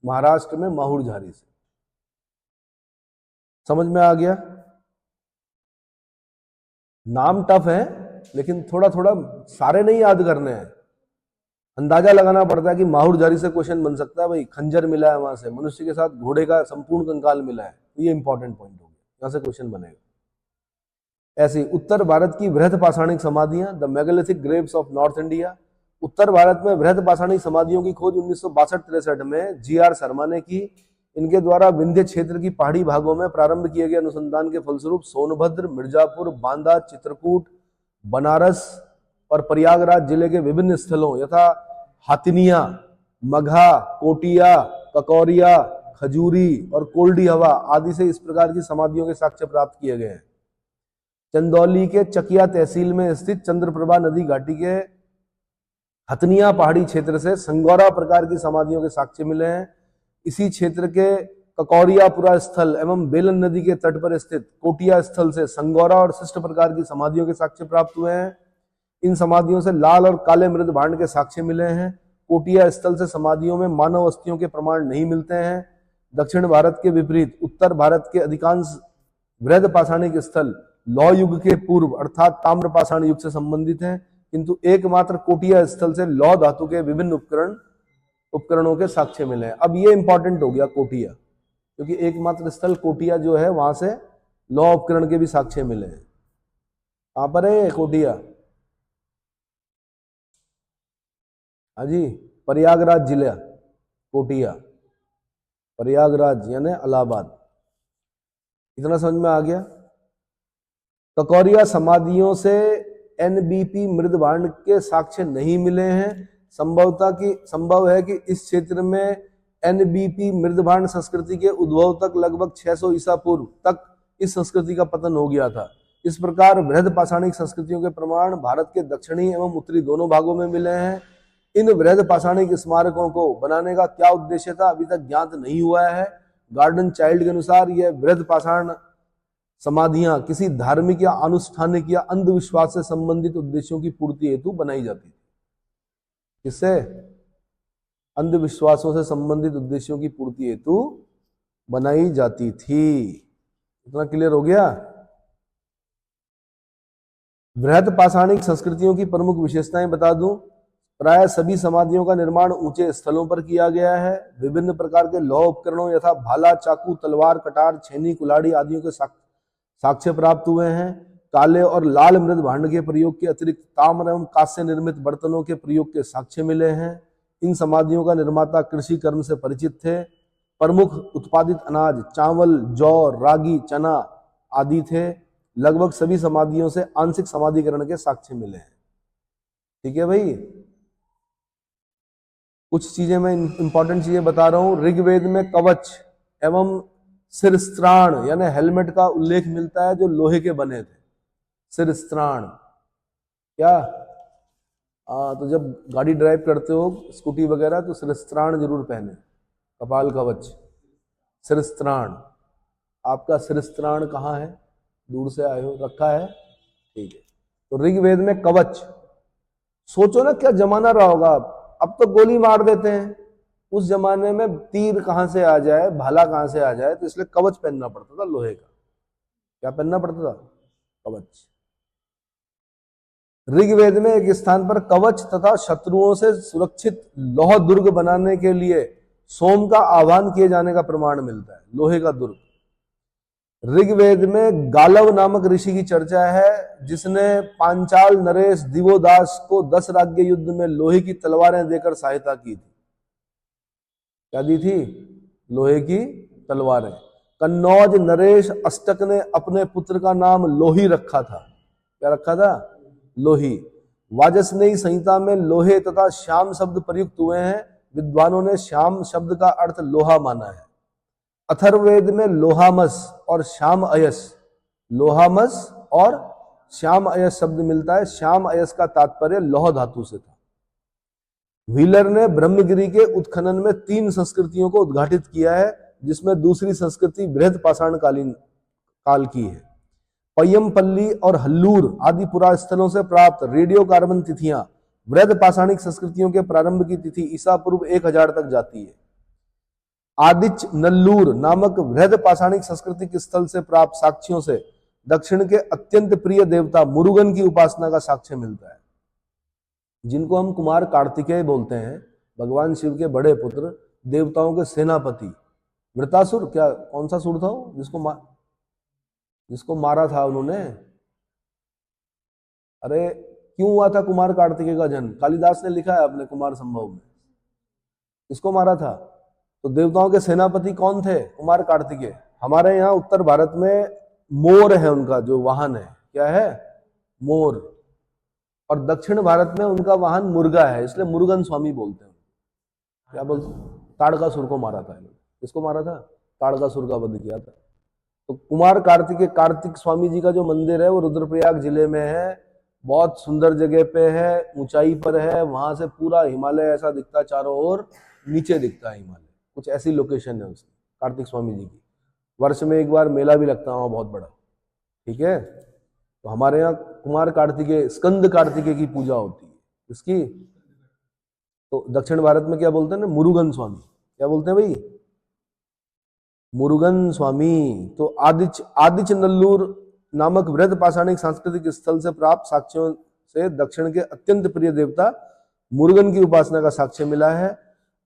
महाराष्ट्र में माहुर झारी से। समझ में आ गया? नाम टफ है लेकिन थोड़ा थोड़ा सारे नहीं याद करने हैं, अंदाजा लगाना पड़ता है कि माहुर झारी से क्वेश्चन बन सकता है भाई, खंजर मिला है वहां से, मनुष्य के साथ घोड़े का संपूर्ण कंकाल मिला है, तो ये इंपॉर्टेंट पॉइंट हो गया, यहां से क्वेश्चन बनेगा। ऐसे उत्तर भारत की बृहद पाषाणिक समाधियां, the megalithic graves of north India. उत्तर भारत में बृहद पाषाणिक समाधियों की खोज 1962-63 में जी.आर. शर्मा ने की। इनके द्वारा विंध्य क्षेत्र की पहाड़ी भागों में प्रारंभ किए गए अनुसंधान के फलस्वरूप सोनभद्र, मिर्जापुर, बांदा, चित्रकूट, बनारस और प्रयागराज जिले के विभिन्न स्थलों यथा हातिनिया, मघा, कोटिया, ककौरिया, खजूरी और कोल्डी हवा आदि से इस प्रकार की समाधियों के साक्ष्य प्राप्त किए गए हैं। चंदौली के चकिया तहसील में स्थित चंद्रप्रभा नदी घाटी के हथनिया पहाड़ी क्षेत्र से संगौरा प्रकार की समाधियों के साक्ष्य मिले हैं। इसी क्षेत्र के ककौरियापुरा स्थल एवं बेलन नदी के तट पर स्थित कोटिया स्थल से संगौरा और शिष्ट प्रकार की समाधियों के साक्ष्य प्राप्त हुए हैं। इन समाधियों से लाल और काले मृद भांड के साक्ष्य मिले हैं। कोटिया स्थल से समाधियों में मानव अस्थियों के प्रमाण नहीं मिलते हैं। दक्षिण भारत के विपरीत उत्तर भारत के अधिकांश बृहद पाषाणिक स्थल लौह युग के पूर्व अर्थात ताम्र पाषाण युग से संबंधित हैं, किंतु एकमात्र कोटिया स्थल से लौह धातु के विभिन्न उपकरणों के साक्ष्य मिले हैं। अब ये इंपॉर्टेंट हो गया कोटिया, क्योंकि एकमात्र स्थल कोटिया जो है वहां से लौह उपकरण के भी साक्ष्य मिले हैं। कहां पर है कोटिया? हाँ जी, प्रयागराज जिला कोटिया, प्रयागराज यानी इलाहाबाद। इतना समझ में आ गया? ककौरिया समाधियों से एनबीपी मृद भांड के साक्ष्य नहीं मिले हैं। संभव है कि इस क्षेत्र में एनबीपी मृद भांड संस्कृति के उद्भव तक लगभग 600 ईसा पूर्व तक इस संस्कृति का पतन हो गया था। इस प्रकार बृहद पाषाणिक संस्कृतियों के प्रमाण भारत के दक्षिणी एवं उत्तरी दोनों भागों में मिले हैं। इन बृहद पाषाणिक स्मारकों को बनाने का क्या उद्देश्य था अभी तक ज्ञात नहीं हुआ है। गार्डन चाइल्ड के अनुसार यह बृहद पाषाण समाधियां किसी धार्मिक या अनुष्ठानिक या अंधविश्वास से संबंधित उद्देश्यों की पूर्ति हेतु बनाई जाती थी। किससे? अंधविश्वासों से संबंधित उद्देश्यों की पूर्ति हेतु बनाई जाती थी। इतना क्लियर हो गया? बृहद पाषाणिक संस्कृतियों की प्रमुख विशेषताएं बता दूं। प्राय सभी समाधियों का निर्माण ऊंचे स्थलों पर किया गया है। विभिन्न प्रकार के लौह उपकरणों यथा भाला, चाकू, तलवार, कटार, छेनी, कुल्हाड़ी आदियों के साक्ष्य प्राप्त हुए हैं। काले और लाल मृद भांड के प्रयोग के अतिरिक्त ताम्र एवं कांस्य निर्मित बर्तनों के प्रयोग के साक्ष्य मिले हैं। इन समाधियों का निर्माता कृषि कर्म से परिचित थे। प्रमुख उत्पादित अनाज चावल, जौ, रागी, चना आदि थे। लगभग सभी समाधियों से आंशिक समाधिकरण के साक्ष्य मिले हैं। ठीक है भाई, कुछ चीजें मैं इंपॉर्टेंट चीजें बता रहा हूं। ऋग्वेद में कवच एवं सिरस्त्राण यानी हेलमेट का उल्लेख मिलता है जो लोहे के बने थे। सिरस्त्राण क्या? तो जब गाड़ी ड्राइव करते हो स्कूटी वगैरह तो सिरस्त्राण जरूर पहने, कपाल कवच, सिरस्त्राण। आपका सिरस्त्राण कहाँ है? दूर से आए हो, रखा है? ठीक है। तो ऋग्वेद में कवच, सोचो ना क्या जमाना रहा होगा। अब तो गोली मार देते हैं, उस जमाने में तीर कहां से आ जाए, भाला कहां से आ जाए, तो इसलिए कवच पहनना पड़ता था लोहे का। क्या पहनना पड़ता था? कवच। ऋग्वेद में एक स्थान पर कवच तथा शत्रुओं से सुरक्षित लौह दुर्ग बनाने के लिए सोम का आह्वान किए जाने का प्रमाण मिलता है, लोहे का दुर्ग। ऋग्वेद में गालव नामक ऋषि की चर्चा है जिसने पांचाल नरेश दिवोदास को 10 राज्य युद्ध में लोहे की तलवारें देकर सहायता की थी। क्या दी थी? लोहे की तलवारें। कन्नौज नरेश अष्टक ने अपने पुत्र का नाम लोही रखा था। क्या रखा था? लोही। वाजस्नेयी संहिता में लोहे तथा श्याम शब्द प्रयुक्त हुए हैं। विद्वानों ने श्याम शब्द का अर्थ लोहा माना है। अथर्ववेद में लोहामस और श्याम अयस, लोहामस और श्याम अयस शब्द मिलता है। श्याम अयस का तात्पर्य लौह धातु से था। व्हीलर ने ब्रह्मगिरी के उत्खनन में 3 संस्कृतियों को उद्घाटित किया है जिसमें दूसरी संस्कृति बृहद पाषाण काल की है। पय्यमपल्ली और हल्लूर आदि पुरा स्थलों से प्राप्त रेडियो कार्बन तिथियां वृहद पाषाणिक संस्कृतियों के प्रारंभ की तिथि ईसा पूर्व 1000 तक जाती है। आदिच नल्लूर नामक वृहद पाषाणिक सांस्कृतिक स्थल से प्राप्त साक्ष्यों से दक्षिण के अत्यंत प्रिय देवता मुरुगन की उपासना का साक्ष्य मिलता है, जिनको हम कुमार कार्तिकेय बोलते हैं, भगवान शिव के बड़े पुत्र, देवताओं के सेनापति। वृतासुर, क्या कौन सा सुर था वो जिसको मारा था उन्होंने? अरे क्यों हुआ था कुमार कार्तिकेय का जन्म? कालिदास ने लिखा है अपने कुमार संभव में। इसको मारा था। तो देवताओं के सेनापति कौन थे? कुमार कार्तिकेय। हमारे यहाँ उत्तर भारत में मोर है, उनका जो वाहन है, क्या है? मोर। और दक्षिण भारत में उनका वाहन मुर्गा है, इसलिए मुरुगन स्वामी बोलते हैं। क्या बोलते? ताड़कासुर को मारा था। किसको मारा था? ताड़कासुर का वध किया था। तो कुमार कार्तिकेय, कार्तिक स्वामी जी का जो मंदिर है वो रुद्रप्रयाग जिले में है। बहुत सुंदर जगह पे है, ऊंचाई पर है, वहां से पूरा हिमालय ऐसा दिखता है, चारों ओर नीचे दिखता है हिमालय। कुछ ऐसी लोकेशन है उसकी, कार्तिक स्वामी जी की। वर्ष में एक बार मेला भी लगता है बहुत बड़ा, ठीक है। तो हमारे यहाँ कुमार कार्तिकेय, स्कंद कार्तिकेय की पूजा होती है। इसकी तो दक्षिण भारत में क्या बोलते हैं ना, मुरुगन स्वामी। क्या बोलते हैं भाई? मुरुगन स्वामी। तो आदिच नल्लूर नामक वृहद पाषाणिक सांस्कृतिक स्थल से प्राप्त साक्ष्यों से दक्षिण के अत्यंत प्रिय देवता मुरुगन की उपासना का साक्ष्य मिला है।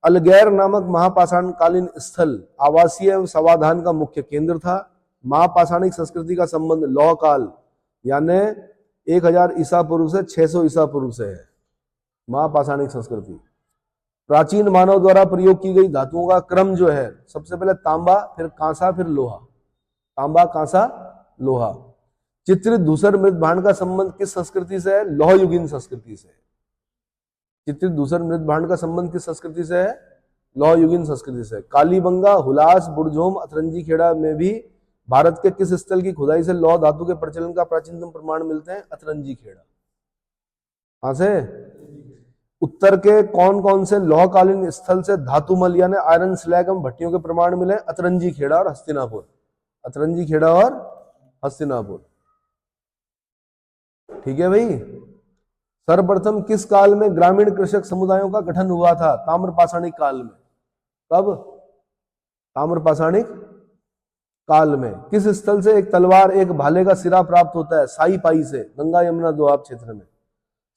अलगैर नामक महापाषाण कालीन स्थल आवासीय एवं समाधान का मुख्य केंद्र था। महापाषाणिक संस्कृति का संबंध लौह काल यानी 1000 ईसा पूर्व से 600 ईसा पूर्व से है। महापाषाणिक संस्कृति प्राचीन मानव द्वारा प्रयोग की गई धातुओं का क्रम जो है, सबसे पहले तांबा, फिर कांसा, फिर लोहा। तांबा, कांसा, लोहा। चित्रित धूसर मृत भांड का संबंध किस संस्कृति से है? लौह युगीन संस्कृति से। चित्रित धूसर मृत भांड का संबंध किस संस्कृति से है? लौह युगीन संस्कृति से। कालीबंगा, हुलास, बुरझोम, अतरंजी खेड़ा में भी भारत के किस स्थल की खुदाई से लौह धातु के प्रचलन का प्राचीनतम प्रमाण मिलते हैं? अतरंजी खेड़ा। कहां से? उत्तर के कौन कौन से लौहकालीन स्थल से धातुमल यानी आयरन स्लैग एवं भट्टियों के प्रमाण मिले? अतरंजी खेड़ा और हस्तिनापुर। अतरंजी खेड़ा और हस्तिनापुर, ठीक है भाई। सर्वप्रथम किस काल में ग्रामीण कृषक समुदायों का गठन हुआ था? ताम्रपाषाणिक काल में। कब? ताम्रपाषाणिक काल में। किस स्थल से एक तलवार, एक भाले का सिरा प्राप्त होता है? साई पाई से, गंगा यमुना दोआब क्षेत्र में।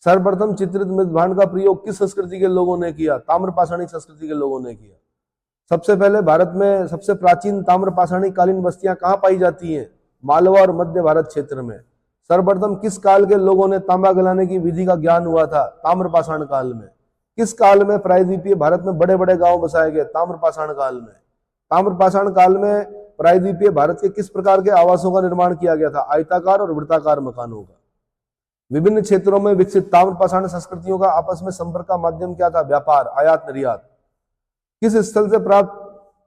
सर्वप्रथम चित्रित मृत भांड का प्रयोग किस संस्कृति के लोगों ने किया? ताम्रपाषाणिक संस्कृति के लोगों ने किया। सबसे पहले भारत में सबसे प्राचीन ताम्रपाषाणिक कालीन बस्तियां कहां पाई जाती हैं? मालवा और मध्य भारत क्षेत्र में। सर्वप्रथम किस काल के लोगों ने तांबा गलाने की विधि का ज्ञान हुआ था? ताम्रपाषाण काल में। किस काल में प्रायद्वीपीय भारत में बड़े बड़े गांव बसाए गए? ताम्रपाषाण काल में। ताम्रपाषाण काल में प्रायद्वीपीय भारत के किस प्रकार के आवासों का निर्माण किया गया था? आयताकार और वृत्ताकार मकानों का। विभिन्न क्षेत्रों में विकसित ताम्रपाषाण संस्कृतियों का आपस में संपर्क का माध्यम क्या था? व्यापार, आयात निर्यात। किस स्थल से प्राप्त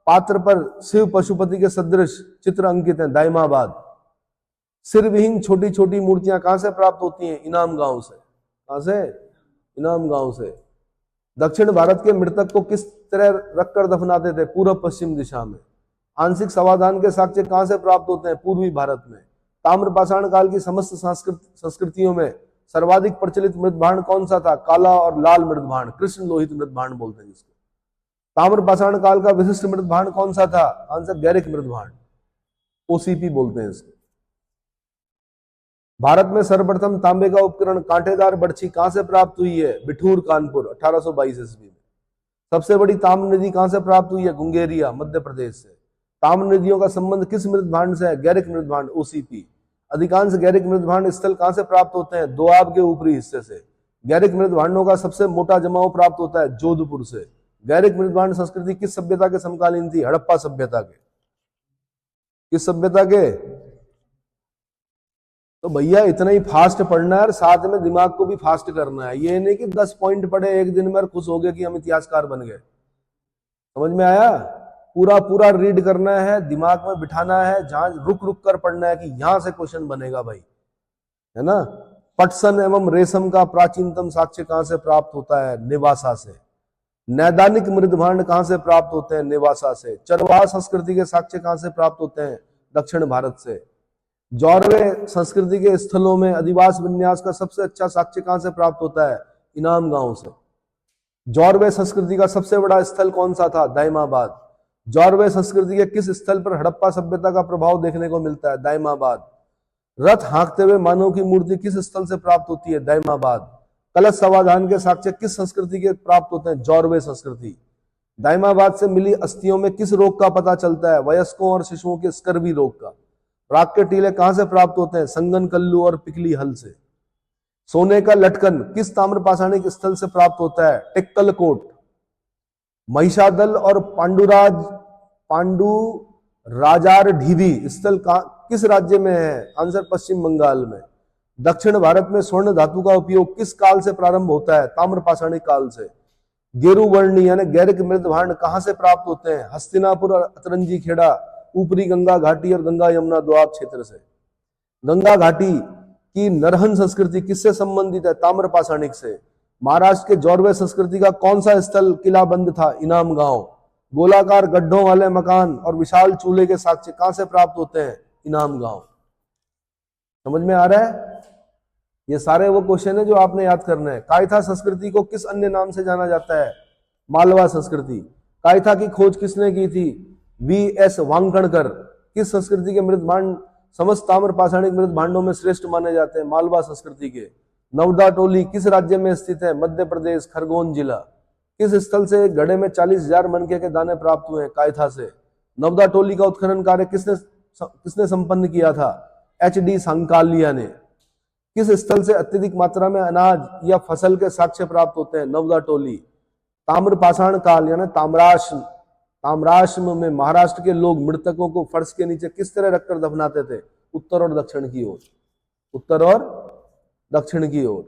पात्र पर शिव पशुपति के सदृश चित्र अंकित हैं? दाइमाबाद। सिरविहीन छोटी छोटी मूर्तियां कहां से प्राप्त होती हैं? इनाम गांव से। कहां से? इनाम गांव से। दक्षिण भारत के मृतक को किस तरह रखकर दफनाते थे? पूर्व पश्चिम दिशा में। आंशिक समाधान के साक्ष्य कहां से प्राप्त होते हैं? पूर्वी भारत में। ताम्रपाषाण काल की समस्त संस्कृतियों में सर्वाधिक प्रचलित मृत भांड कौन सा था? काला और लाल मृत भांड, कृष्ण लोहित मृत भांड बोलते हैं जिसको। ताम्रपाषाण काल का विशिष्ट मृत भांड कौन सा था? आंसर गैरिक मृत भांड, ओसीपी बोलते हैं इसको। भारत में सर्वप्रथम तांबे का उपकरण कांटेदार बर्छी कहां से प्राप्त हुई है? बिठूर, कानपुर, 1822 ईस्वी में। सबसे बड़ी ताम्र नदी कहां से प्राप्त हुई है? गुंगेरिया, मध्य प्रदेश से। ताम्र नदियों का संबंध किस मृत भांड से है? गैरिक मृत भांड, ओसीपी। अधिकांश गैरिक मृत भांड स्थल कहां से प्राप्त होते हैं? दोआब के ऊपरी हिस्से से। गैरिक मृत भांडों का सबसे मोटा जमाव प्राप्त होता है जोधपुर से। गैरिक मृत भांड संस्कृति किस सभ्यता के समकालीन थी? हड़प्पा सभ्यता के। किस सभ्यता के? तो भैया इतना ही फास्ट पढ़ना है और साथ में दिमाग को भी फास्ट करना है। ये नहीं कि 10 पॉइंट पढ़े एक दिन में और खुश हो गए कि हम इतिहासकार बन गए। समझ में आया? पूरा पूरा रीड करना है, दिमाग में बिठाना है, जहां रुक रुक कर पढ़ना है कि यहां से क्वेश्चन बनेगा भाई, है ना। पटसन एवं रेशम का प्राचीनतम साक्ष्य कहां से प्राप्त होता है? नेवासा से। नैदानिक मृत भांड कहां से प्राप्त होते हैं? नेवासा से। चरवाह संस्कृति के साक्ष्य कहां से प्राप्त होते हैं? दक्षिण भारत से। जौरवे संस्कृति के स्थलों में अधिवास विन्यास का सबसे अच्छा साक्ष्य कहां से प्राप्त होता है? इनाम गांव से। जौरवे संस्कृति का सबसे बड़ा स्थल कौन सा था? दाइमाबाद। जौरवे संस्कृति के किस स्थल पर हड़प्पा सभ्यता का प्रभाव देखने को मिलता है? दाइमाबाद। रथ हाँकते हुए मानव की मूर्ति किस स्थल से प्राप्त होती है? दाइमाबाद। कलश समाधान के साक्ष्य किस संस्कृति के प्राप्त होते हैं? जौरवे संस्कृति। दाइमाबाद से मिली अस्थियों में किस रोग का पता चलता है? वयस्कों और शिशुओं के स्कर्वी रोग का। राख के टीले कहां से प्राप्त होते हैं? संगन कल्लू और पिकली हल से। सोने का लटकन किस ताम्र पाषाणिक स्थल से प्राप्त होता है? टिक्कलकोट। महिषादल और पांडु राजार ढीबी स्थल किस राज्य में है? आंसर पश्चिम बंगाल में। दक्षिण भारत में स्वर्ण धातु का उपयोग किस काल से प्रारंभ होता है? ताम्र पाषाणिक काल से। गेरुवर्णी यानी गैरिक मृद भांड कहां से प्राप्त होते हैं? हस्तिनापुर और अतरंजी खेड़ा, ऊपरी गंगा घाटी और गंगा यमुना दोआब क्षेत्र से। गंगा घाटी की नरहन संस्कृति किससे संबंधित है? ताम्र पाषाणिक से। महाराष्ट्र के जौरवे संस्कृति का कौन सा स्थल किलाबंद था? इनाम गांव। गोलाकार गड्ढों वाले मकान और विशाल चूल्हे के साक्ष्य कहां से प्राप्त होते हैं? इनाम गांव। समझ में आ रहा है? ये सारे वो क्वेश्चन है जो आपने याद करना है। कायथा संस्कृति को किस अन्य नाम से जाना जाता है? मालवा संस्कृति। कायथा की खोज किसने की थी? V.S. वांकणकर। किस संस्कृति के मृद भांड समस्त ताम्र पाषाणिक मृद भांडों में श्रेष्ठ माने जाते हैं? मालवा संस्कृति के। नवदा टोली किस राज्य में स्थित है? मध्य प्रदेश, खरगोन जिला। किस स्थल से घड़े में 40,000 मनके के दाने प्राप्त हुए? कायथा से। नवदा टोली का उत्खनन कार्य किसने संपन्न किया था? H.D. सांकालिया ने। किस स्थल से अत्यधिक मात्रा में अनाज या फसल के साक्ष्य प्राप्त होते हैं? नवदा टोली। ताम्र पाषाण काल यानी ताम्राश्म में महाराष्ट्र के लोग मृतकों को फर्श के नीचे किस तरह रखकर दफनाते थे? उत्तर और दक्षिण की ओर। उत्तर और दक्षिण की ओर।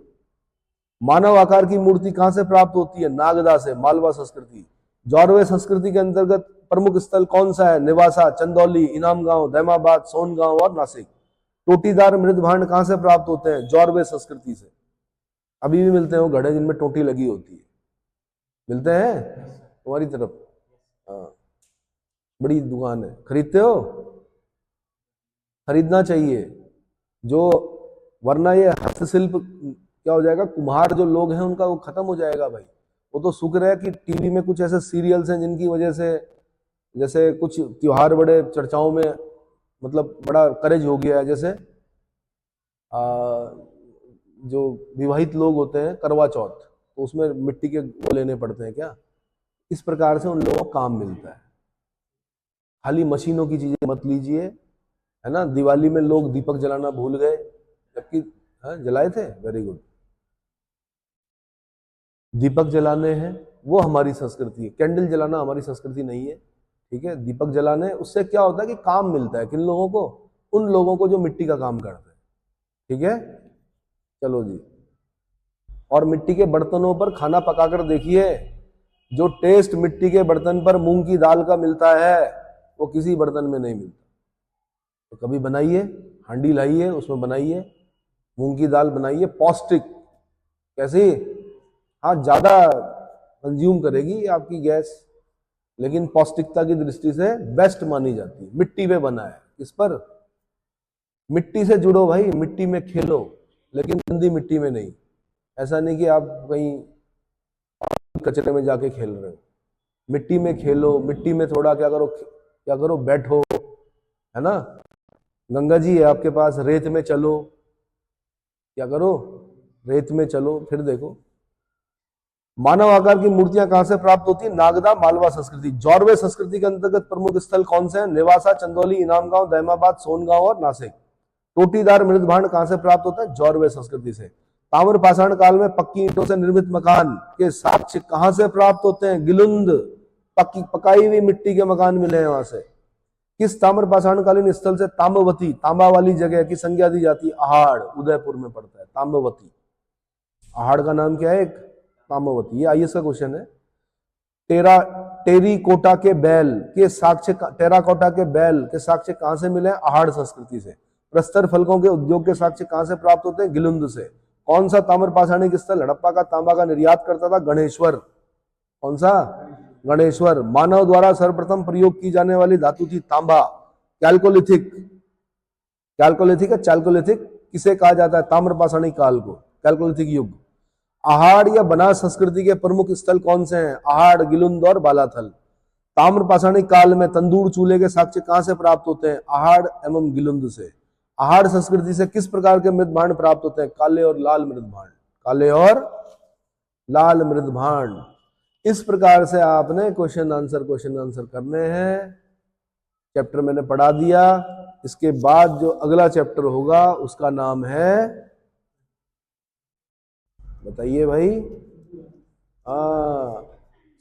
मानव आकार की मूर्ति कहां से प्राप्त होती है? नागदा से। मालवा संस्कृति। जौरवे संस्कृति के अंतर्गत प्रमुख स्थल कौन सा है? निवासा, चंदौली, इनाम गांव, दैमाबाद, सोनगांव और नासिक। टोटीदार मृद भांड कहां से प्राप्त होते हैं? जौरवे संस्कृति से। अभी भी मिलते हैं वो घड़े जिनमें टोटी लगी होती है, मिलते हैं तुम्हारी तरफ। हाँ, बड़ी दुकान है, खरीदते हो? खरीदना चाहिए जो, वरना ये हस्तशिल्प क्या हो जाएगा, कुम्हार जो लोग हैं उनका वो खत्म हो जाएगा भाई। वो तो शुक्र है कि टीवी में कुछ ऐसे सीरियल्स हैं जिनकी वजह से, जैसे कुछ त्योहार बड़े चर्चाओं में, मतलब बड़ा करेज हो गया है। जैसे जो विवाहित लोग होते हैं, करवा चौथ, तो उसमें मिट्टी के वो लेने पड़ते हैं क्या, इस प्रकार से उन लोगों को काम मिलता है। खाली मशीनों की चीजें मत लीजिए, है ना। दिवाली में लोग दीपक जलाना भूल गए, जबकि जलाए थे, वेरी गुड। दीपक जलाने हैं, वो हमारी संस्कृति है। कैंडल जलाना हमारी संस्कृति नहीं है, ठीक है। दीपक जलाने, उससे क्या होता है कि काम मिलता है किन लोगों को? उन लोगों को जो मिट्टी का काम करते हैं, ठीक है। चलो जी, और मिट्टी के बर्तनों पर खाना पकाकर देखिए, जो टेस्ट मिट्टी के बर्तन पर मूंग की दाल का मिलता है वो किसी बर्तन में नहीं मिलता। तो कभी बनाइए, हांडी लाइए, उसमें बनाइए, मूंग की दाल बनाइए, पौष्टिक। कैसी? हाँ, ज्यादा कंज्यूम करेगी आपकी गैस, लेकिन पौष्टिकता की दृष्टि से बेस्ट मानी जाती है। मिट्टी पे बना है, किस पर? मिट्टी से जुड़ो भाई, मिट्टी में खेलो, लेकिन गंदी मिट्टी में नहीं। ऐसा नहीं कि आप कहीं कचरे में जाके खेल रहे हो। मिट्टी में खेलो, मिट्टी में थोड़ा क्या करो, बैठो, है ना। गंगा जी है आपके पास, रेत में चलो, क्या करो, रेत में चलो, फिर देखो। मानव आकार की मूर्तियां कहां से प्राप्त होती है? नागदा, मालवा संस्कृति। जौरवे संस्कृति के अंतर्गत प्रमुख स्थल कौन से हैं? नेवासा, चंदौली, इनामगांव, दैमाबाद, सोनगांव और नासिक। टोटीदार मृद भांड कहां से प्राप्त होता है? जौरवे संस्कृति से। ताम्र पाषाण काल में पक्की ईंटों से निर्मित मकान के साक्ष्य कहां से प्राप्त होते हैं? गिलुंद, पकाई हुई मिट्टी के मकान मिले हैं वहां से। किस ताम्र पाषाणकालीन स्थल से ताम्रवती, तांबा वाली जगह की संज्ञा दी जाती है? आहड़, उदयपुर में पड़ता है ताम्रवती। आहड़ का नाम क्या है? एक ताम्रवती। ये आईएएस का क्वेश्चन है। टेराकोटा के बैल के साक्ष्य कहां से मिले? आहड़ संस्कृति से। प्रस्तर फलकों के उद्योग के साक्ष्य कहां से प्राप्त होते हैं? गिलुंद से। कौन सा ताम्र पाषाणिक स्थल हड़प्पा का तांबा का निर्यात करता था? गणेश्वर। कौन सा? गणेश्वर। मानव द्वारा सर्वप्रथम प्रयोग की जाने वाली धातु थी तांबा। कैल्कोलिथिक या चाल्कोलिथिक किसे कहा जाता है? ताम्र पाषाणिक काल को, कैल्कोलिथिक युग। आहड़ या बनास संस्कृति के प्रमुख स्थल कौन से हैं? आहड़, गिलुंद और बालाथल। ताम्र पाषाणी काल में तंदूर चूल्हे के साक्ष्य कहां से प्राप्त होते हैं? आहड़ एवं गिलुंद से। आहड़ संस्कृति से किस प्रकार के मृद भांड प्राप्त होते हैं? काले और लाल मृद भांड। काले और लाल मृद भांड। इस प्रकार से आपने क्वेश्चन आंसर करने हैं। चैप्टर मैंने पढ़ा दिया। इसके बाद जो अगला चैप्टर होगा उसका नाम है, बताइए भाई,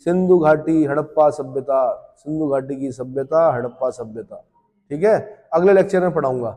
सिंधु घाटी हड़प्पा सभ्यता। सिंधु घाटी की सभ्यता, हड़प्पा सभ्यता। ठीक है, अगले लेक्चर में पढ़ाऊंगा।